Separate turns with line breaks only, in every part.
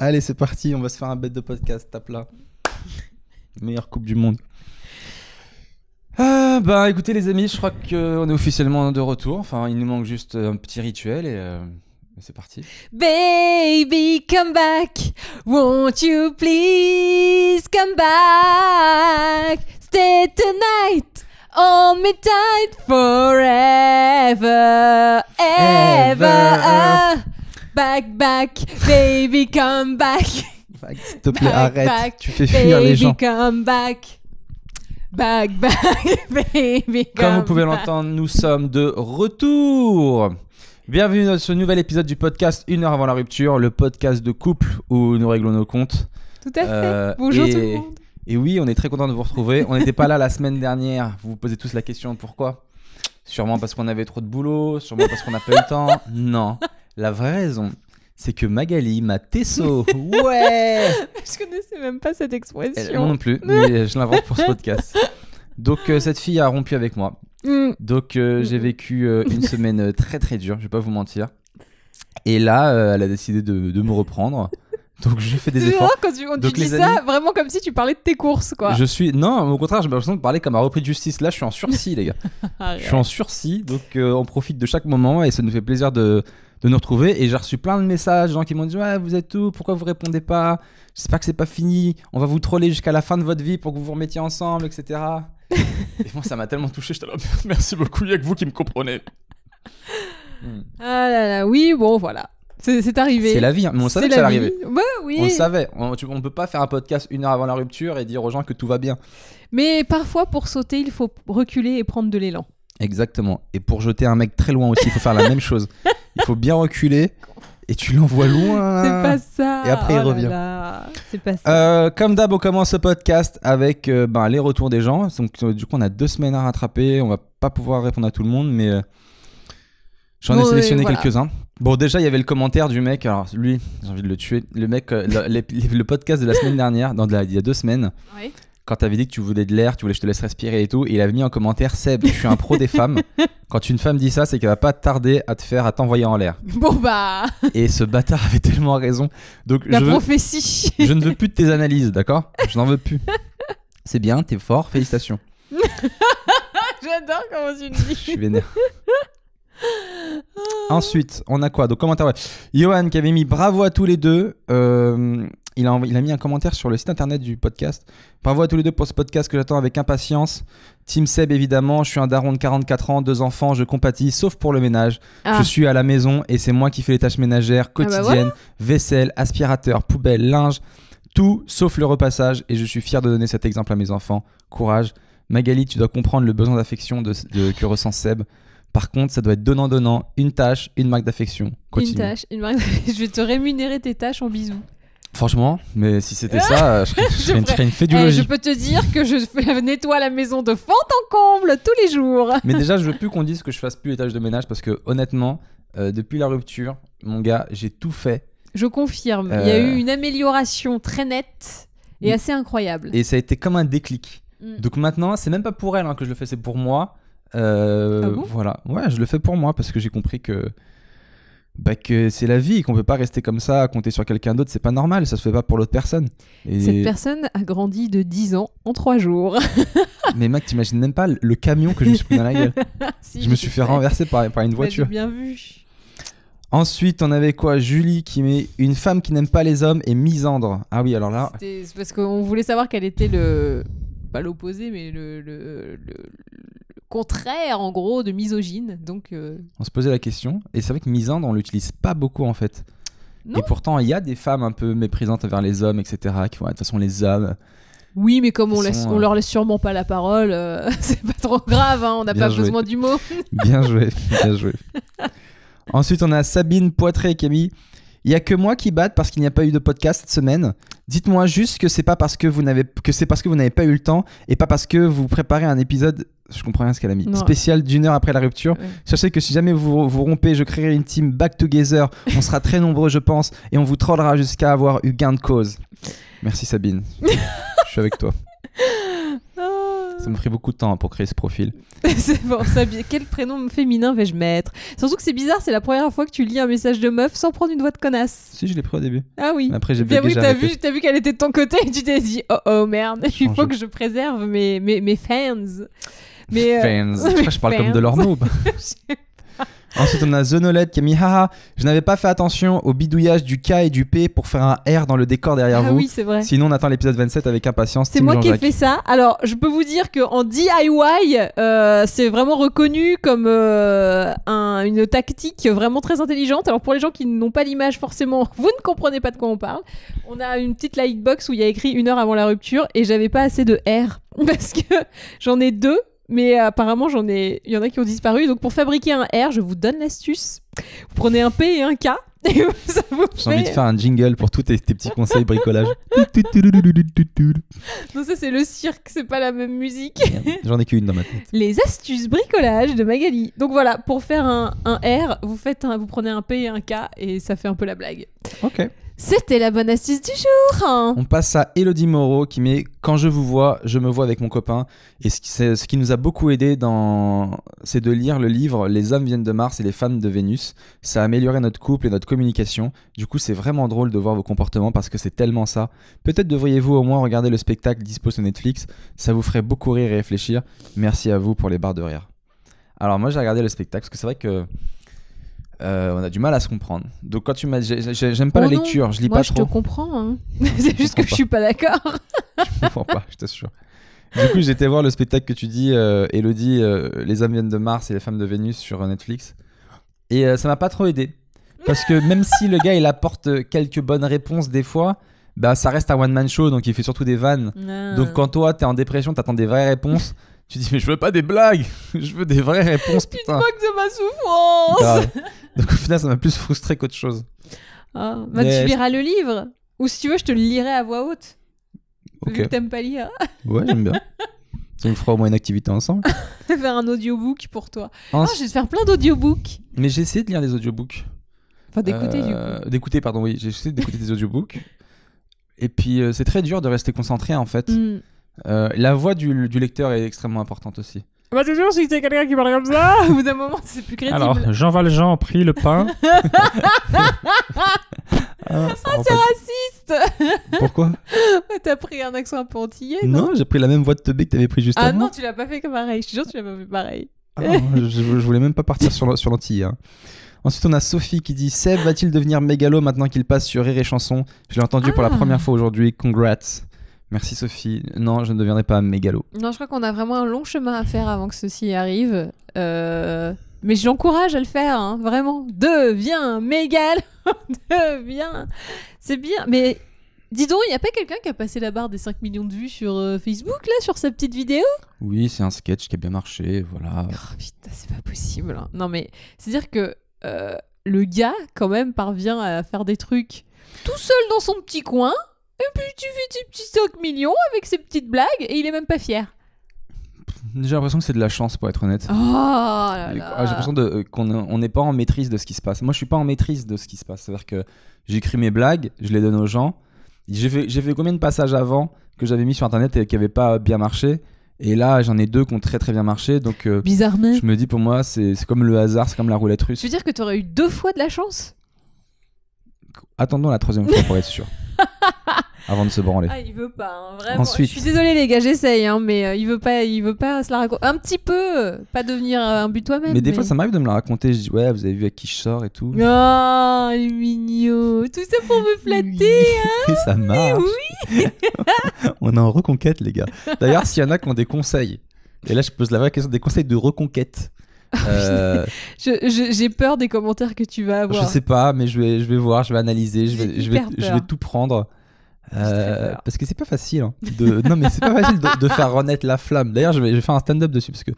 Allez, c'est parti, on va se faire un bête de podcast, tape là. Meilleure coupe du monde. Écoutez les amis, je crois qu'on est officiellement de retour. Enfin, il nous manque juste un petit rituel et c'est parti.
Baby, come back. Won't you please come back? Stay tonight. Hold me tight forever, ever. Back, baby, come back.
S'il te plaît, arrête. Tu fais fuir les gens.
Baby, come back. Back, baby,
Comme vous
come
pouvez
back.
l'entendre, nous sommes de retour. Bienvenue dans ce nouvel épisode du podcast 1 heure avant la rupture, le podcast de couple où nous réglons nos comptes.
Tout à fait. Bonjour tout le monde.
Et oui, on est très content de vous retrouver. On n'était pas là la semaine dernière. Vous vous posez tous la question pourquoi ? Sûrement parce qu'on avait trop de boulot, sûrement parce qu'on n'a pas eu le temps. Non, la vraie raison, c'est que Magali m'a tesso. Ouais.
Je connaissais même pas cette expression.
Moi non plus, mais je l'invente pour ce podcast. Donc cette fille a rompu avec moi. Donc j'ai vécu une semaine très très dure, je vais pas vous mentir. Et là, elle a décidé de me reprendre. Donc je fais des efforts.
Quand tu dis ça, vraiment comme si tu parlais de tes courses, quoi.
Non, au contraire, j'ai l'impression de parler comme un repris de justice. Là, je suis en sursis, les gars. Je suis en sursis, donc on profite de chaque moment et ça nous fait plaisir de nous retrouver. Et j'ai reçu plein de messages, de gens qui m'ont dit ouais, vous êtes où ? Pourquoi vous répondez pas ? J'espère que c'est pas fini. On va vous troller jusqu'à la fin de votre vie pour que vous vous remettiez ensemble, etc. Et moi, ça m'a tellement touché. J'étais là, merci beaucoup, il y a que vous qui me comprenez.
Ah là là, oui, bon, voilà. C'est arrivé.
C'est la vie, hein. Mais on savait que ça allait arriver.
Bah, oui.
On le savait. On ne peut pas faire un podcast 1 heure avant la rupture et dire aux gens que tout va bien.
Mais parfois, pour sauter, il faut reculer et prendre de l'élan.
Exactement. Et pour jeter un mec très loin aussi, il faut faire la même chose. Il faut bien reculer et tu l'envoies loin.
C'est pas ça.
Et après, il revient.
C'est pas ça.
Comme d'hab, on commence ce podcast avec les retours des gens. Donc, du coup, on a 2 semaines à rattraper. On va pas pouvoir répondre à tout le monde, mais j'en ai sélectionné quelques-uns. Bon, déjà, il y avait le commentaire du mec. Alors, lui, j'ai envie de le tuer. Le mec, le podcast de la semaine dernière, il y a 2 semaines,
Oui.
quand tu avais dit que tu voulais de l'air, tu voulais que je te laisse respirer et tout, et il avait mis en commentaire Seb, je suis un pro des femmes. Quand une femme dit ça, c'est qu'elle va pas tarder à t'envoyer en l'air.
Bon, bah.
Et ce bâtard avait tellement raison. Donc,
prophétie.
Je ne veux plus de tes analyses, d'accord ? Je n'en veux plus. C'est bien, t'es fort, félicitations.
J'adore comment tu le dis.
Je suis vénère. Ensuite, on a quoi ? Donc, commentaire, ouais. Johan qui avait mis bravo à tous les deux. Il a mis un commentaire sur le site internet du podcast. Bravo à tous les deux pour ce podcast que j'attends avec impatience. Team Seb, évidemment. Je suis un daron de 44 ans, 2 enfants. Je compatis, sauf pour le ménage. Je suis à la maison et c'est moi qui fais les tâches ménagères quotidiennes.
Voilà.
Vaisselle, aspirateur, poubelle, linge. Tout sauf le repassage. Et je suis fier de donner cet exemple à mes enfants. Courage. Magali, tu dois comprendre le besoin d'affection que ressent Seb. Par contre, ça doit être donnant-donnant, une tâche, une marque d'affection. Continue.
Une tâche, une marque d'affection. Je vais te rémunérer tes tâches en bisous.
Franchement, mais si c'était ça, je ferais une fédulogie.
Je peux te dire que je nettoie la maison de fond en comble tous les jours.
Mais déjà, je veux plus qu'on dise que je fasse plus les tâches de ménage parce que honnêtement, depuis la rupture, mon gars, j'ai tout fait.
Je confirme, il y a eu une amélioration très nette et assez incroyable.
Et ça a été comme un déclic. Donc maintenant, c'est même pas pour elle que je le fais, c'est pour moi.
Ah bon ?
Voilà, ouais, je le fais pour moi parce que j'ai compris que c'est la vie, qu'on peut pas rester comme ça à compter sur quelqu'un d'autre, c'est pas normal, ça se fait pas pour l'autre personne. Et...
Cette personne a grandi de 10 ans en 3 jours.
Mais mec, t'imagines même pas le camion que je me suis pris dans la gueule.
Si,
je me suis fait renverser par une voiture.
J'ai bien vu.
Ensuite, on avait quoi ? Julie qui met une femme qui n'aime pas les hommes et misandre. Ah oui, alors là.
C'est parce qu'on voulait savoir quel était pas l'opposé, mais le contraire en gros de misogyne. Donc
on se posait la question et c'est vrai que misandre on l'utilise pas beaucoup en fait.
Non.
Et pourtant il y a des femmes un peu méprisantes envers les hommes, etc., qui vont de toute façon les hommes.
Oui, mais comme on leur laisse sûrement pas la parole, c'est pas trop grave, hein, on n'a pas besoin du mot.
Bien joué, bien joué. Ensuite on a Sabine Poitré qui a mis il y a que moi qui batte parce qu'il n'y a pas eu de podcast cette semaine. Dites-moi juste que c'est parce que vous n'avez pas eu le temps et pas parce que vous préparez un épisode. Je comprends rien ce qu'elle a mis.
Non.
Spécial d'1 heure après la rupture. Ouais. Sachez que si jamais vous rompez, je créerai une team back together. On sera très nombreux, je pense, et on vous trollera jusqu'à avoir eu gain de cause. Merci Sabine. Je suis avec toi. Ça me ferait beaucoup de temps pour créer ce profil.
C'est bon, ça, quel prénom féminin vais-je mettre? Surtout que c'est bizarre, c'est la première fois que tu lis un message de meuf sans prendre une voix de connasse.
Si, je l'ai pris au début.
Ah oui.
Mais après, j'ai
Bien
bugué,
oui,
j'ai
t'as
arrêté.
vu qu'elle était de ton côté et tu t'es dit oh merde, il faut
Changer.
que je préserve mes fans. Mais,
Fans. Je crois que je parle comme de
fans.
leur noob. Ensuite, on a Zonoled qui a mis haha, je n'avais pas fait attention au bidouillage du K et du P pour faire un R dans le décor derrière
Ah
vous.
oui, c'est vrai.
Sinon, on attend l'épisode 27 avec impatience.
C'est
Team
moi qui ai
Jean-Jacques.
fait ça. Alors, je peux vous dire qu'en DIY, c'est vraiment reconnu comme une tactique vraiment très intelligente. Alors, pour les gens qui n'ont pas l'image, forcément, vous ne comprenez pas de quoi on parle. On a une petite lightbox où il y a écrit 1 heure avant la rupture et j'avais pas assez de R parce que j'en ai 2. Mais apparemment, il y en a qui ont disparu. Donc, pour fabriquer un R, je vous donne l'astuce. Vous prenez un P et un K. Et ça vous
J'ai envie de
fait...
faire un jingle pour tous tes petits conseils bricolage.
Non, ça, c'est le cirque. C'est pas la même musique.
J'en ai qu'une dans ma tête.
Les astuces bricolage de Magali. Donc voilà, pour faire un R, vous prenez un P et un K et ça fait un peu la blague.
Ok.
C'était la bonne astuce du jour.
On passe à Elodie Moreau qui met « Quand je vous vois, je me vois avec mon copain ». Et ce qui nous a beaucoup aidé c'est de lire le livre « Les hommes viennent de Mars et les femmes de Vénus ». Ça a amélioré notre couple et notre communication. Du coup, c'est vraiment drôle de voir vos comportements parce que c'est tellement ça. Peut-être devriez-vous au moins regarder le spectacle dispo sur Netflix. Ça vous ferait beaucoup rire et réfléchir. Merci à vous pour les barres de rire. Alors moi, j'ai regardé le spectacle parce que c'est vrai que on a du mal à se comprendre. Donc quand tu m'as dit, j'aime pas la
non.
lecture, je lis
Moi,
pas
je
trop.
te comprends. Hein. C'est juste que je suis pas d'accord.
Je comprends pas, je t'assure. Du coup, j'étais voir le spectacle que tu dis, Elodie, Les hommes viennent de Mars et les femmes de Vénus sur Netflix. Et ça m'a pas trop aidé. Parce que même si le gars, il apporte quelques bonnes réponses des fois, bah ça reste un one-man show, donc il fait surtout des vannes. Donc quand toi, t'es en dépression, t'attends des vraies réponses, tu dis mais je veux pas des blagues, je veux des vraies réponses,
Tu te
putain.
moques de ma souffrance.
Grave. Donc au final, ça m'a plus frustré qu'autre chose.
Ah,
Mais
tu liras le livre. Ou si tu veux, je te le lirai à voix haute. Vu que
Ok.
t'aimes pas lire.
Ouais, j'aime bien. Ça nous fera au moins une activité ensemble.
Je vais faire un audiobook pour toi.
Ensuite-
Ah, je vais te faire plein d'audiobooks.
Mais j'ai essayé de lire des audiobooks.
Enfin, d'écouter du coup.
D'écouter, pardon, oui. J'ai essayé d'écouter des audiobooks. Et puis, c'est très dur de rester concentré, en fait.
Mm.
La voix du lecteur est extrêmement importante aussi.
Bah, c'est sûr, si c'est quelqu'un qui parle comme ça, au bout d'un moment, c'est plus crédible.
Alors, Jean Valjean prit le pain.
C'est
raciste.
Pourquoi?
T'as pris un accent un peu antillais,
Non, j'ai pris la même voix de teubé que t'avais pris juste
Ah
avant.
non, tu l'as pas fait comme pareil. Je suis sûre que tu l'as pas fait pareil.
Ah non, je voulais même pas partir sur l'antille. Hein. Ensuite, on a Sophie qui dit Seb va-t-il devenir mégalo maintenant qu'il passe sur Rire et Chanson? Je l'ai entendu pour la première fois aujourd'hui. Congrats. Merci Sophie. Non, je ne deviendrai pas mégalo.
Non, je crois qu'on a vraiment un long chemin à faire avant que ceci arrive. Mais je l'encourage à le faire, hein, vraiment. Deviens mégalo. Deviens. C'est bien. Mais dis donc, il n'y a pas quelqu'un qui a passé la barre des 5 millions de vues sur Facebook, là, sur sa petite vidéo?
Oui, c'est un sketch qui a bien marché. Voilà.
Oh putain, c'est pas possible. Hein. Non, mais c'est-à-dire que le gars, quand même, parvient à faire des trucs tout seul dans son petit coin. Et puis tu fais tes petits 5 millions avec ses petites blagues et il est même pas fier.
J'ai l'impression que c'est de la chance pour être honnête.
Oh là là.
J'ai l'impression qu'on n'est pas en maîtrise de ce qui se passe. Moi, je suis pas en maîtrise de ce qui se passe. C'est-à-dire que j'écris mes blagues, je les donne aux gens. J'ai fait combien de passages avant que j'avais mis sur internet et qui n'avaient pas bien marché. Et là, j'en ai 2 qui ont très très bien marché. Donc,
Bizarrement.
je me dis pour moi, c'est comme le hasard, c'est comme la roulette russe.
Tu veux dire que t'aurais eu 2 fois de la chance?
Attendons la 3e fois pour être sûr. Avant de se branler.
Ah, il veut pas, hein, vraiment.
Ensuite.
Je suis désolée les gars, j'essaye, hein, mais il veut pas se la raconter. Un petit peu, pas devenir un but toi-même.
Mais des fois, ça m'arrive de me la raconter. Je dis, ouais, vous avez vu avec qui je sors et tout.
Oh, il est mignon. Tout ça pour me flatter.
Et ça marche.
Oui.
On est en reconquête, les gars. D'ailleurs, s'il y en a qui ont des conseils, et là, je pose la vraie question, des conseils de reconquête.
J'ai peur des commentaires que tu vas avoir.
Je sais pas, mais je vais voir, je vais analyser, je
J'ai
vais
hyper peur.
tout prendre.
J'ai très peur.
Parce que c'est pas facile. Hein, non, mais c'est pas facile de faire renaître la flamme. D'ailleurs, je vais faire un stand-up dessus parce que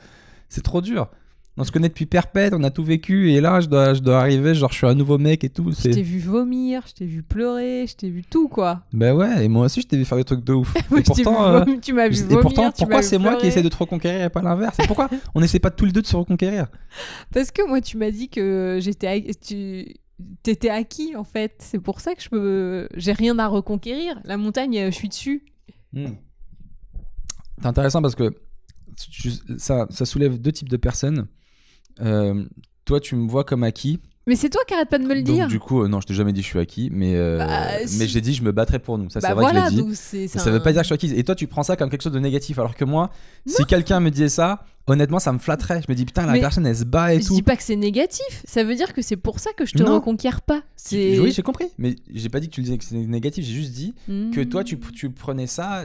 c'est trop dur. On se connaît depuis perpète, on a tout vécu, et là, je dois arriver, genre, je suis un nouveau mec et tout.
Je t'ai vu vomir, je t'ai vu pleurer, je t'ai vu tout, quoi.
Bah ouais, et moi aussi, je t'ai vu faire des trucs de ouf.
Moi,
Et
je t'ai
pourtant,
vu tu m'as vu
et
vomir,
pourtant,
tu
pourquoi
m'as
c'est
vu
moi qui
pleurer.
essaie de te reconquérir et pas l'inverse? Et pourquoi on n'essaie pas tous les deux de se reconquérir?
Parce que moi, tu m'as dit que t'étais acquis, en fait. C'est pour ça que j'ai rien à reconquérir. La montagne, je suis dessus.
C'est intéressant parce que ça soulève deux types de personnes. Toi, tu me vois comme acquis.
Mais c'est toi qui arrête pas de me le dire.
Donc, du coup, non, je t'ai jamais dit que je suis acquis, mais j'ai dit je me battrais pour nous. Ça, c'est vrai
voilà,
que je l'ai dit.
donc
Ça veut pas dire que je suis acquise. Et toi, tu prends ça comme quelque chose de négatif, alors que moi, si quelqu'un me disait ça, honnêtement, ça me flatterait. Je me dis putain, la personne elle se bat et tout.
Je dis pas que c'est négatif. Ça veut dire que c'est pour ça que je te reconquiers pas.
Oui, j'ai compris. Mais j'ai pas dit que tu disais que c'était négatif. J'ai juste dit que toi, tu prenais ça,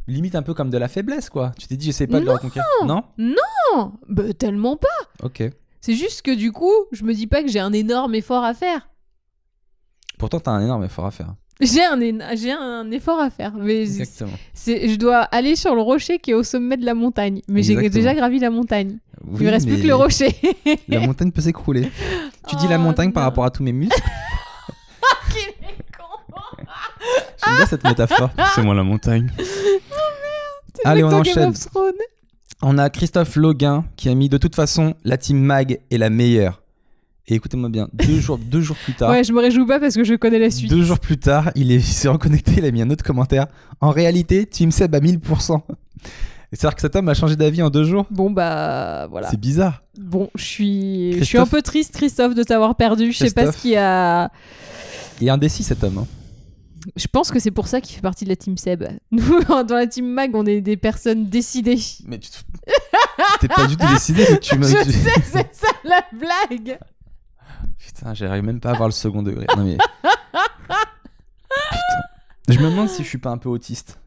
limite un peu comme de la faiblesse, quoi. Tu t'es dit, j'essaie pas de le reconquérir. Non,
bah, tellement pas.
Ok.
C'est juste que du coup, je me dis pas que j'ai un énorme effort à faire.
Pourtant, t'as un énorme effort à faire.
J'ai un effort à faire. Mais
exactement.
Je dois aller sur le rocher qui est au sommet de la montagne. Mais j'ai déjà gravi la montagne. Il me reste plus que le rocher.
La montagne peut s'écrouler. Tu dis la montagne par rapport à tous mes muscles.
Qu'il est con.
J'aime bien cette métaphore. C'est moi la montagne.
Oh merde.
Allez, on enchaîne. On a Christophe Loguin qui a mis de toute façon la team Mag est la meilleure. Et écoutez-moi bien, deux jours plus tard.
Ouais, je me réjouis pas parce que je connais la suite.
2 jours plus tard, il s'est reconnecté, il a mis un autre commentaire. En réalité, Team Seb à 1000%. C'est-à-dire que cet homme a changé d'avis en 2 jours.
Bon bah voilà.
C'est bizarre.
Bon, je suis un peu triste, Christophe, de t'avoir perdu. Je sais pas ce qu'il y a.
Il est indécis cet homme. Hein.
Je pense que c'est pour ça qu'il fait partie de la team Seb. Nous, dans la team Mag, on est des personnes décidées.
Mais t'es pas du tout décidé.
Je sais, c'est ça la blague.
Putain, j'arrive même pas à avoir le second degré. Non mais... Putain. Je me demande si je suis pas un peu autiste.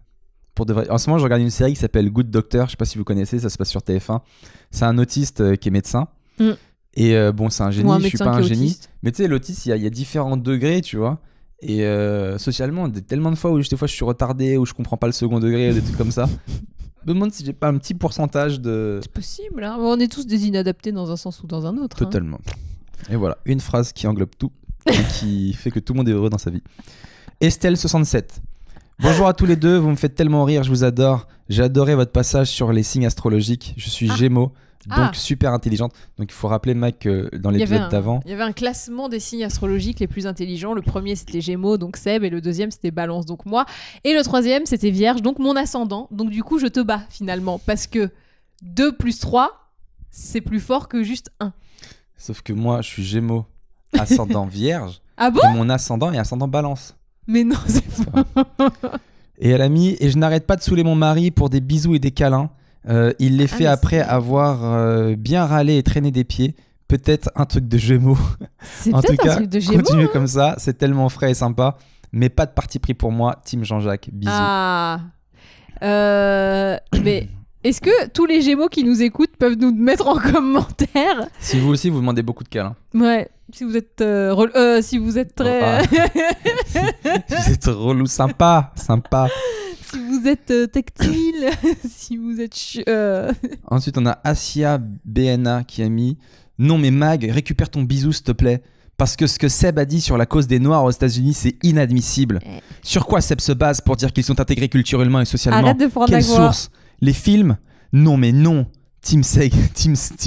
Pour de vrai. En ce moment, je regarde une série qui s'appelle Good Doctor. Je sais pas si vous connaissez, ça se passe sur TF1. C'est un autiste qui est médecin. Et bon, c'est un génie. Je suis pas un génie. Mais tu sais, l'autiste, il y a différents degrés, tu vois. Et socialement, tellement de fois où des fois je suis retardé, où je comprends pas le second degré, des trucs comme ça. Je me demande si j'ai pas un petit pourcentage de...
C'est possible, hein. On est tous des inadaptés dans un sens ou dans un autre.
Totalement. Et voilà, une phrase qui englobe tout et qui fait que tout le monde est heureux dans sa vie. Estelle67. Bonjour à tous les deux, vous me faites tellement rire, je vous adore. J'ai adoré votre passage sur les signes astrologiques. Je suis Gémeaux. Donc super intelligente. Donc il faut rappeler Mac que dans l'épisode d'avant,
il y avait un classement des signes astrologiques les plus intelligents. Le premier c'était Gémeaux, donc Seb, et le deuxième c'était Balance, donc moi, et le troisième c'était Vierge, donc mon ascendant. Donc du coup je te bats finalement parce que 2 plus 3 c'est plus fort que juste 1.
Sauf que moi je suis Gémeaux, ascendant Vierge.
Ah bon?
Et mon ascendant est ascendant Balance.
Mais non, c'est faux.
Et elle a mis et je n'arrête pas de saouler mon mari pour des bisous et des câlins. Il les fait après avoir bien râlé et traîné des pieds. Peut-être un truc de Gémeaux.
C'est en tout cas, un truc de Gémeaux,
continuez comme ça, c'est tellement frais et sympa. Mais pas de parti pris pour moi, Team Jean-Jacques. Bisous.
Mais est-ce que tous les Gémeaux qui nous écoutent peuvent nous mettre en commentaire?
Si vous aussi vous demandez beaucoup de câlins.
Ouais. Si vous êtes si vous êtes très
si vous êtes relou, sympa.
Si vous êtes tactile, si vous êtes...
Ensuite, on a Asia BNA qui a mis « Non mais Mag, récupère ton bisou s'il te plaît. Parce que ce que Seb a dit sur la cause des Noirs aux États-Unis, c'est inadmissible. Sur quoi Seb se base pour dire qu'ils sont intégrés culturellement et socialement?
Arrête de prendre
Quelle
la voix.
source? Les films? Non mais non. Team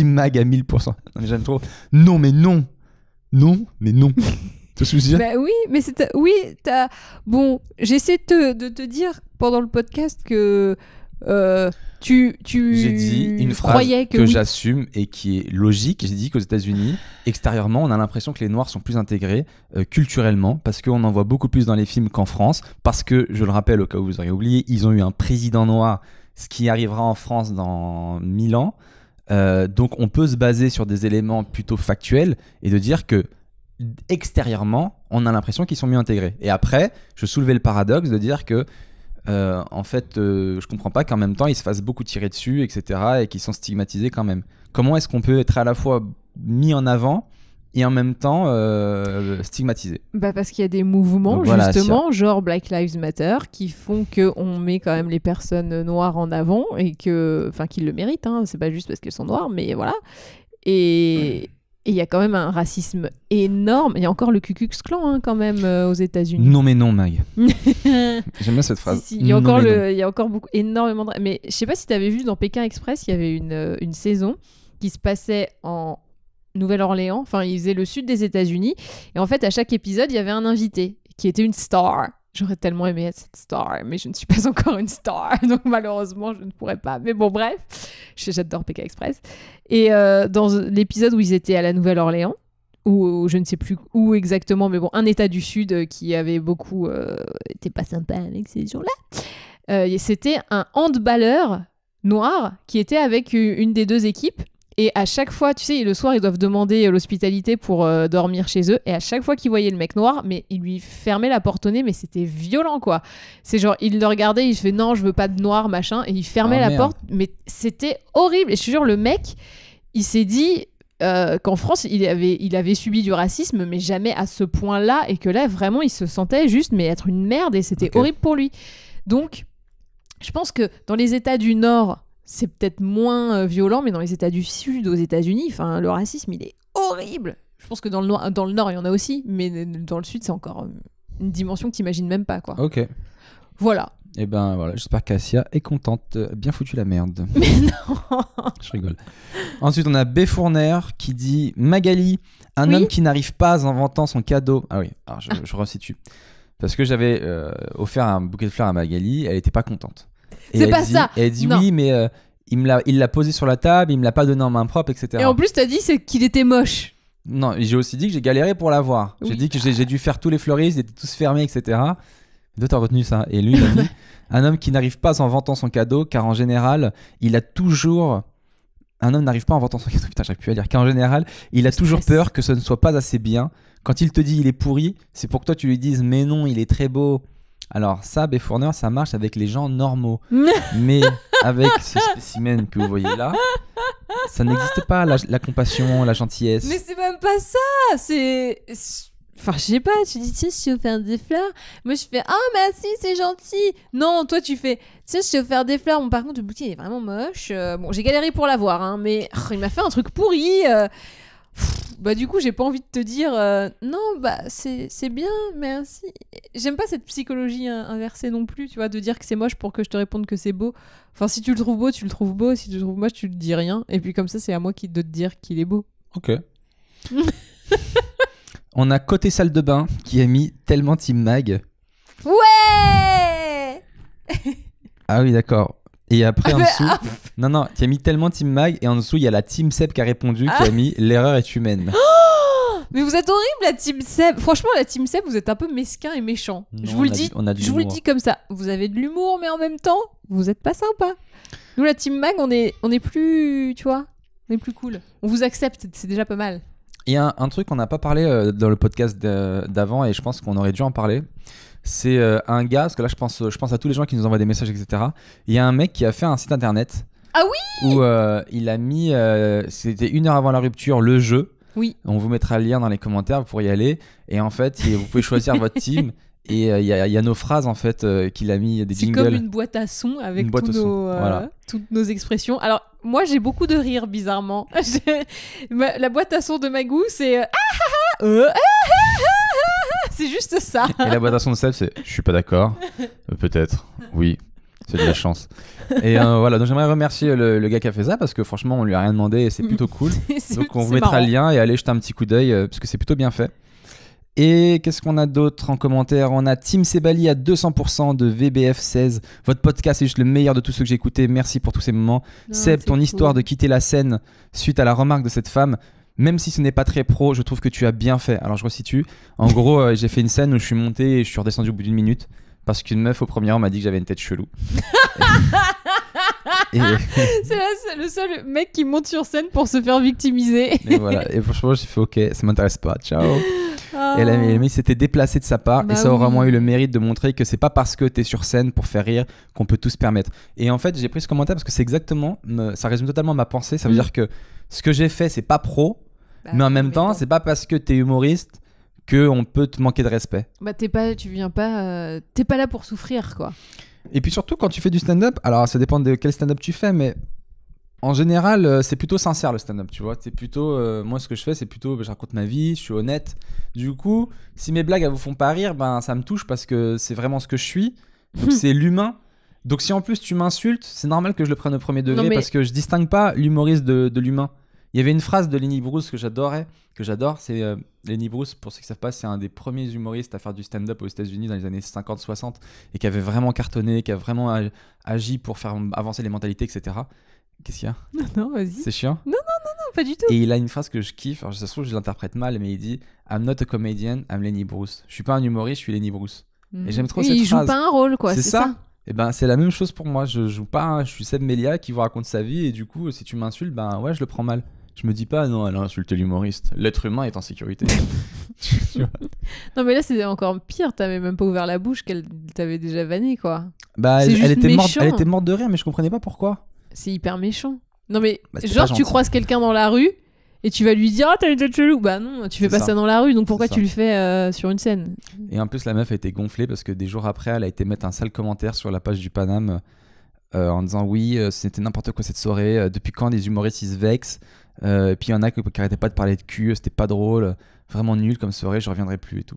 Mag à 1000%. Non, j'aime trop. Non mais non. Non mais non. Tu te souviens?
Bah oui, mais c'est... Oui, t'as... Bon, j'essaie de te dire pendant le podcast que tu
J'ai dit une phrase que j'assume et qui est logique. J'ai dit qu'aux États-Unis, extérieurement, on a l'impression que les Noirs sont plus intégrés culturellement parce qu'on en voit beaucoup plus dans les films qu'en France. Parce que, je le rappelle au cas où vous auriez oublié, ils ont eu un président noir, ce qui arrivera en France dans 1000 ans. Donc on peut se baser sur des éléments plutôt factuels et de dire que extérieurement, on a l'impression qu'ils sont mieux intégrés. Et après, je soulevais le paradoxe de dire que en fait, je comprends pas qu'en même temps, ils se fassent beaucoup tirer dessus, etc. et qu'ils sont stigmatisés quand même. Comment est-ce qu'on peut être à la fois mis en avant et en même temps stigmatisé?
Bah parce qu'il y a des mouvements, donc, justement, genre Black Lives Matter, qui font qu'on met quand même les personnes noires en avant et que, enfin, qu'ils le méritent, hein. C'est pas juste parce qu'elles sont noires, mais voilà. Et il y a quand même un racisme énorme. Il y a encore le Ku Klux Klan hein, quand même aux États-Unis.
Non mais non, Mag. J'aime bien cette phrase.
Si. Il y a encore énormément de... Mais je sais pas si tu avais vu dans Pékin Express, il y avait une saison qui se passait en Nouvelle-Orléans. Enfin, ils faisaient le sud des États-Unis. Et en fait, à chaque épisode, il y avait un invité qui était une star. J'aurais tellement aimé être cette star, mais je ne suis pas encore une star, donc malheureusement, je ne pourrais pas. Mais bon, bref, j'adore PK Express. Et dans l'épisode où ils étaient à la Nouvelle-Orléans, ou je ne sais plus où exactement, mais bon, un état du Sud qui avait beaucoup été pas sympa avec ces gens-là, c'était un handballeur noir qui était avec une des deux équipes. Et à chaque fois, tu sais, le soir, ils doivent demander l'hospitalité pour dormir chez eux. Et à chaque fois qu'ils voyaient le mec noir, mais il lui fermait la porte au nez, mais c'était violent, quoi. C'est genre, il le regardait, il fait non, je veux pas de noir, machin. Et il fermait la porte, mais c'était horrible. Et je te jure, le mec, il s'est dit qu'en France, il avait subi du racisme, mais jamais à ce point-là. Et que là, vraiment, il se sentait juste, mais être une merde. Et c'était horrible pour lui. Donc, je pense que dans les États du Nord, c'est peut-être moins violent, mais dans les États du Sud, aux États-Unis, le racisme, il est horrible. Je pense que dans le Nord, il y en a aussi, mais dans le Sud, c'est encore une dimension que tu n'imagines même pas, quoi.
Ok.
Voilà.
Et ben voilà, j'espère qu'Asia est contente. Bien foutu la merde.
Mais non.
Je rigole. Ensuite, on a B. Fourner qui dit Magali, un homme qui n'arrive pas en vantant son cadeau. Ah oui, alors je resitue. Parce que j'avais offert un bouquet de fleurs à Magali, elle était pas contente. Et
c'est pas ça.
Elle dit
non.
oui, mais il l'a posé sur la table, il me l'a pas donné en main propre, etc.
Et en plus, t'as dit qu'il était moche.
Non, j'ai aussi dit que j'ai galéré pour l'avoir.
Oui.
J'ai dit que j'ai dû faire tous les fleuristes, ils étaient tous fermés, etc. Toi, t'as retenu ça. Et lui, il a dit un homme qui n'arrive pas en vantant son cadeau, car en général, il a toujours. Un homme n'arrive pas en vantant son cadeau. Putain, j'arrive plus à dire. Car en général, il a toujours peur que ce ne soit pas assez bien. Quand il te dit il est pourri, c'est pour que toi tu lui dises mais non, il est très beau. Alors ça, Béfourneur, ça marche avec les gens normaux. Mais avec ce spécimen que vous voyez là, ça n'existe pas, la compassion, la gentillesse.
Mais c'est même pas ça. Enfin, je sais pas, tu dis, tiens, je t'ai offert des fleurs. Moi, je fais, merci, c'est gentil. Non, toi, tu fais, tiens, je t'ai offert des fleurs. Bon, par contre, le bouquet est vraiment moche. Bon, j'ai galéré pour l'avoir, hein, mais il m'a fait un truc pourri. Bah, du coup, j'ai pas envie de te dire, non, bah, c'est bien, merci. J'aime pas cette psychologie inversée non plus, tu vois, de dire que c'est moche pour que je te réponde que c'est beau. Enfin, si tu le trouves beau, tu le trouves beau. Si tu le trouves moche, tu le dis rien. Et puis, comme ça, c'est à moi de te dire qu'il est beau.
Ok. On a côté salle de bain qui a mis tellement Team Mag.
Ouais.
Ah oui, d'accord. Et après en dessous, non, qui a mis tellement Team Mag et en dessous il y a la Team Seb qui a répondu, qui a mis l'erreur est humaine.
Mais vous êtes horrible la Team Seb. Franchement la Team Seb vous êtes un peu mesquin et méchant.
Non,
je vous le dis. Je vous le dis comme ça. Vous avez de l'humour mais en même temps vous êtes pas sympa. Nous la Team Mag on est plus, tu vois, on est plus cool. On vous accepte, c'est déjà pas mal.
Il y a un truc qu'on n'a pas parlé dans le podcast d'avant et je pense qu'on aurait dû en parler. C'est un gars, parce que là je pense à tous les gens qui nous envoient des messages, etc. Il y a un mec qui a fait un site internet.
Ah oui.
Où il a mis, c'était 1 heure avant la rupture, le jeu.
Oui.
On vous mettra le lien dans les commentaires, vous pourrez y aller. Et en fait, vous pouvez choisir votre team. Et il y a nos phrases en fait qu'il a mis des jingles.
C'est comme une boîte à son avec toutes nos expressions. Alors moi j'ai beaucoup de rire bizarrement. La boîte à son de Magou c'est c'est juste ça.
Et la boîte à son de Seb c'est je suis pas d'accord. Peut-être. Oui. C'est de la chance. Et voilà, donc j'aimerais remercier le gars qui a fait ça parce que franchement on lui a rien demandé et c'est plutôt cool. Donc on vous mettra le lien et allez jeter un petit coup d'œil parce que c'est plutôt bien fait. Et qu'est-ce qu'on a d'autre en commentaire? On a Team Sebali à 200% de VBF16. Votre podcast est juste le meilleur de tous ceux que j'ai écoutés. Merci pour tous ces moments. Seb, ton histoire de quitter la scène suite à la remarque de cette femme, même si ce n'est pas très pro, je trouve que tu as bien fait. Alors je resitue. En gros, j'ai fait une scène où je suis monté et je suis redescendu au bout d'1 minute parce qu'une meuf au premier rang m'a dit que j'avais une tête chelou.
C'est le seul mec qui monte sur scène pour se faire victimiser.
Et voilà. Et franchement, j'ai fait ok, ça m'intéresse pas. Ciao. Et elle il s'était déplacé de sa part et ça aura moins eu le mérite de montrer que c'est pas parce que t'es sur scène pour faire rire qu'on peut tout se permettre. Et en fait, j'ai pris ce commentaire parce que c'est exactement, ça résume totalement ma pensée. Ça veut dire que ce que j'ai fait, c'est pas pro, mais en même temps, c'est pas parce que t'es humoriste qu'on peut te manquer de respect.
Bah t'es pas là pour souffrir quoi.
Et puis surtout quand tu fais du stand-up, alors ça dépend de quel stand-up tu fais, mais en général c'est plutôt sincère le stand-up, tu vois. C'est plutôt, moi ce que je fais c'est plutôt, je raconte ma vie, je suis honnête. Du coup, si mes blagues elles vous font pas rire, ben ça me touche parce que c'est vraiment ce que je suis. Donc c'est l'humain. Donc si en plus tu m'insultes, c'est normal que je le prenne au premier degré parce que je distingue pas l'humoriste de l'humain. Il y avait une phrase de Lenny Bruce que j'adore. C'est Lenny Bruce, pour ceux qui ne savent pas, c'est un des premiers humoristes à faire du stand-up aux États-Unis dans les années 50-60 et qui avait vraiment cartonné, qui a vraiment agi pour faire avancer les mentalités, etc. Qu'est-ce qu'il y a ?
Non, vas-y.
C'est chiant ?
Non, pas du tout.
Et il a une phrase que je kiffe. Alors, ça se trouve, je l'interprète mal, mais il dit I'm not a comedian, I'm Lenny Bruce. Je suis pas un humoriste, je suis Lenny Bruce. Et j'aime trop cette
il
phrase.
joue pas un rôle, quoi.
C'est ça. Et ben c'est la même chose pour moi. Je joue pas. Je suis Seb Melia qui vous raconte sa vie et du coup, si tu m'insultes, ben ouais, je le prends mal. Je me dis pas non, elle a insulté l'humoriste. L'être humain est en sécurité. Tu vois.
Non, mais là, c'est encore pire. T'avais même pas ouvert la bouche qu'elle t'avait déjà vanné, quoi.
Bah,
C'est juste
elle était
méchant.
morte de rire, mais je comprenais pas pourquoi.
C'est hyper méchant. Non, mais
Bah, c'était
genre,
pas
tu
gentil.
croises quelqu'un dans la rue et tu vas lui dire ah, t'as une tête chelou. Bah non, tu fais
C'est
pas
ça.
ça dans la rue, donc pourquoi
C'est ça.
tu le fais sur une scène?
Et en plus, la meuf a été gonflée parce que des jours après, elle a été mettre un sale commentaire sur la page du Paname en disant oui, c'était n'importe quoi cette soirée. Depuis quand les humoristes ils se vexent et puis il y en a qui arrêtaient pas de parler de cul, c'était pas drôle, vraiment nul comme soirée, je reviendrai plus et tout.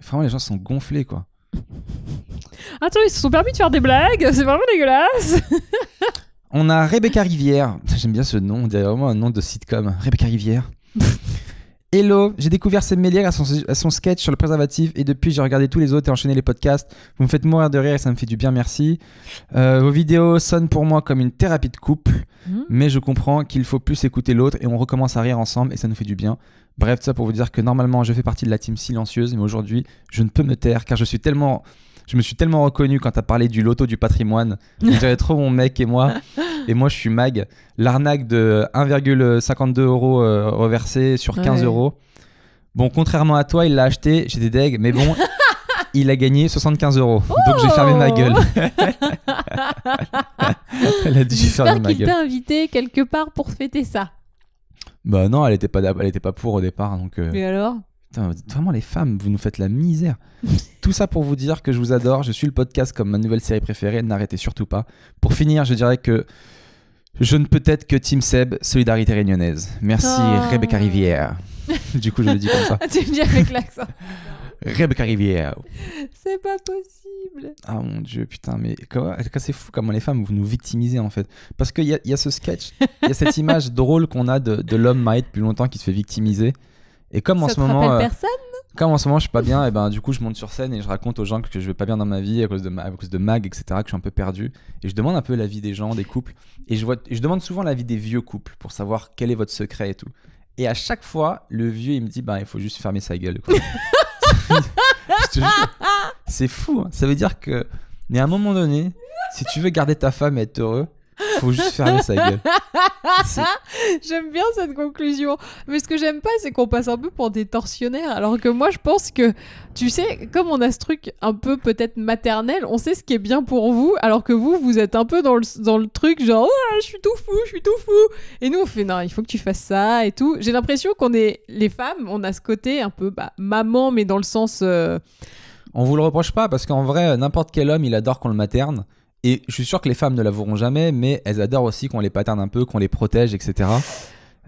Vraiment, les gens sont gonflés quoi.
Attends, ils se sont permis de faire des blagues, c'est vraiment dégueulasse.
On a Rebecca Rivière. J'aime bien ce nom, on dirait vraiment un nom de sitcom. Rebecca Rivière. Hello, j'ai découvert Seb Melia à son sketch sur le préservatif et depuis j'ai regardé tous les autres et enchaîné les podcasts. Vous me faites mourir de rire et ça me fait du bien, merci. Vos vidéos sonnent pour moi comme une thérapie de couple, mais je comprends qu'il faut plus écouter l'autre et on recommence à rire ensemble et ça nous fait du bien. Bref, tout ça pour vous dire que normalement je fais partie de la team silencieuse, mais aujourd'hui je ne peux me taire car je me suis tellement reconnu quand t'as parlé du loto du patrimoine. On dirait trop mon mec et moi. Et moi, je suis Mag. L'arnaque de 1,52 € reversé sur 15 €. Bon, contrairement à toi, il l'a acheté. J'étais deg, mais bon, il a gagné 75 €. Donc j'ai fermé ma gueule. Elle a dit j'ai fermé
J'espère
ma
qu'il
gueule.
t'a invité quelque part pour fêter ça.
Bah non, elle était pas pour au départ. Donc,
Mais alors?
putain, vraiment les femmes, vous nous faites la misère. Tout ça pour vous dire que je vous adore. Je suis le podcast comme ma nouvelle série préférée. N'arrêtez surtout pas. Pour finir, je dirais que je ne peux être que Team Seb, solidarité réunionnaise. Merci
Oh.
Rebecca Rivière. Du coup, je le dis comme ça.
Tu me dis avec l'accent.
Rebecca Rivière.
C'est pas possible.
Ah mon dieu, putain, mais c'est fou comment les femmes vous nous victimisez en fait. Parce qu'il y a ce sketch, il y a cette image drôle qu'on a de l'homme marié depuis longtemps qui se fait victimiser. Et comme en
Ça
ce
te
moment,
rappelle personne?
comme en ce moment je suis pas bien, et ben du coup je monte sur scène et je raconte aux gens que je vais pas bien dans ma vie à cause de Mag, etc., que je suis un peu perdu. Et je demande un peu l'avis des gens, des couples. Et je demande souvent l'avis des vieux couples pour savoir quel est votre secret et tout. Et à chaque fois, le vieux il me dit bah il faut juste fermer sa gueule, quoi. Je te jure. C'est fou, hein. Ça veut dire que, mais à un moment donné, si tu veux garder ta femme et être heureux, faut juste fermer sa gueule.
J'aime bien cette conclusion. Mais ce que j'aime pas, c'est qu'on passe un peu pour des tortionnaires. Alors que moi, je pense que, tu sais, comme on a ce truc un peu peut-être maternel, on sait ce qui est bien pour vous. Alors que vous êtes un peu dans le truc genre, oh, je suis tout fou. Et nous, on fait, non, il faut que tu fasses ça et tout. J'ai l'impression qu'on est, les femmes, on a ce côté un peu, maman, mais dans le sens.
On vous le reproche pas parce qu'en vrai, n'importe quel homme, il adore qu'on le materne. Et je suis sûr que les femmes ne l'avoueront jamais, mais elles adorent aussi qu'on les paterne un peu, qu'on les protège, etc.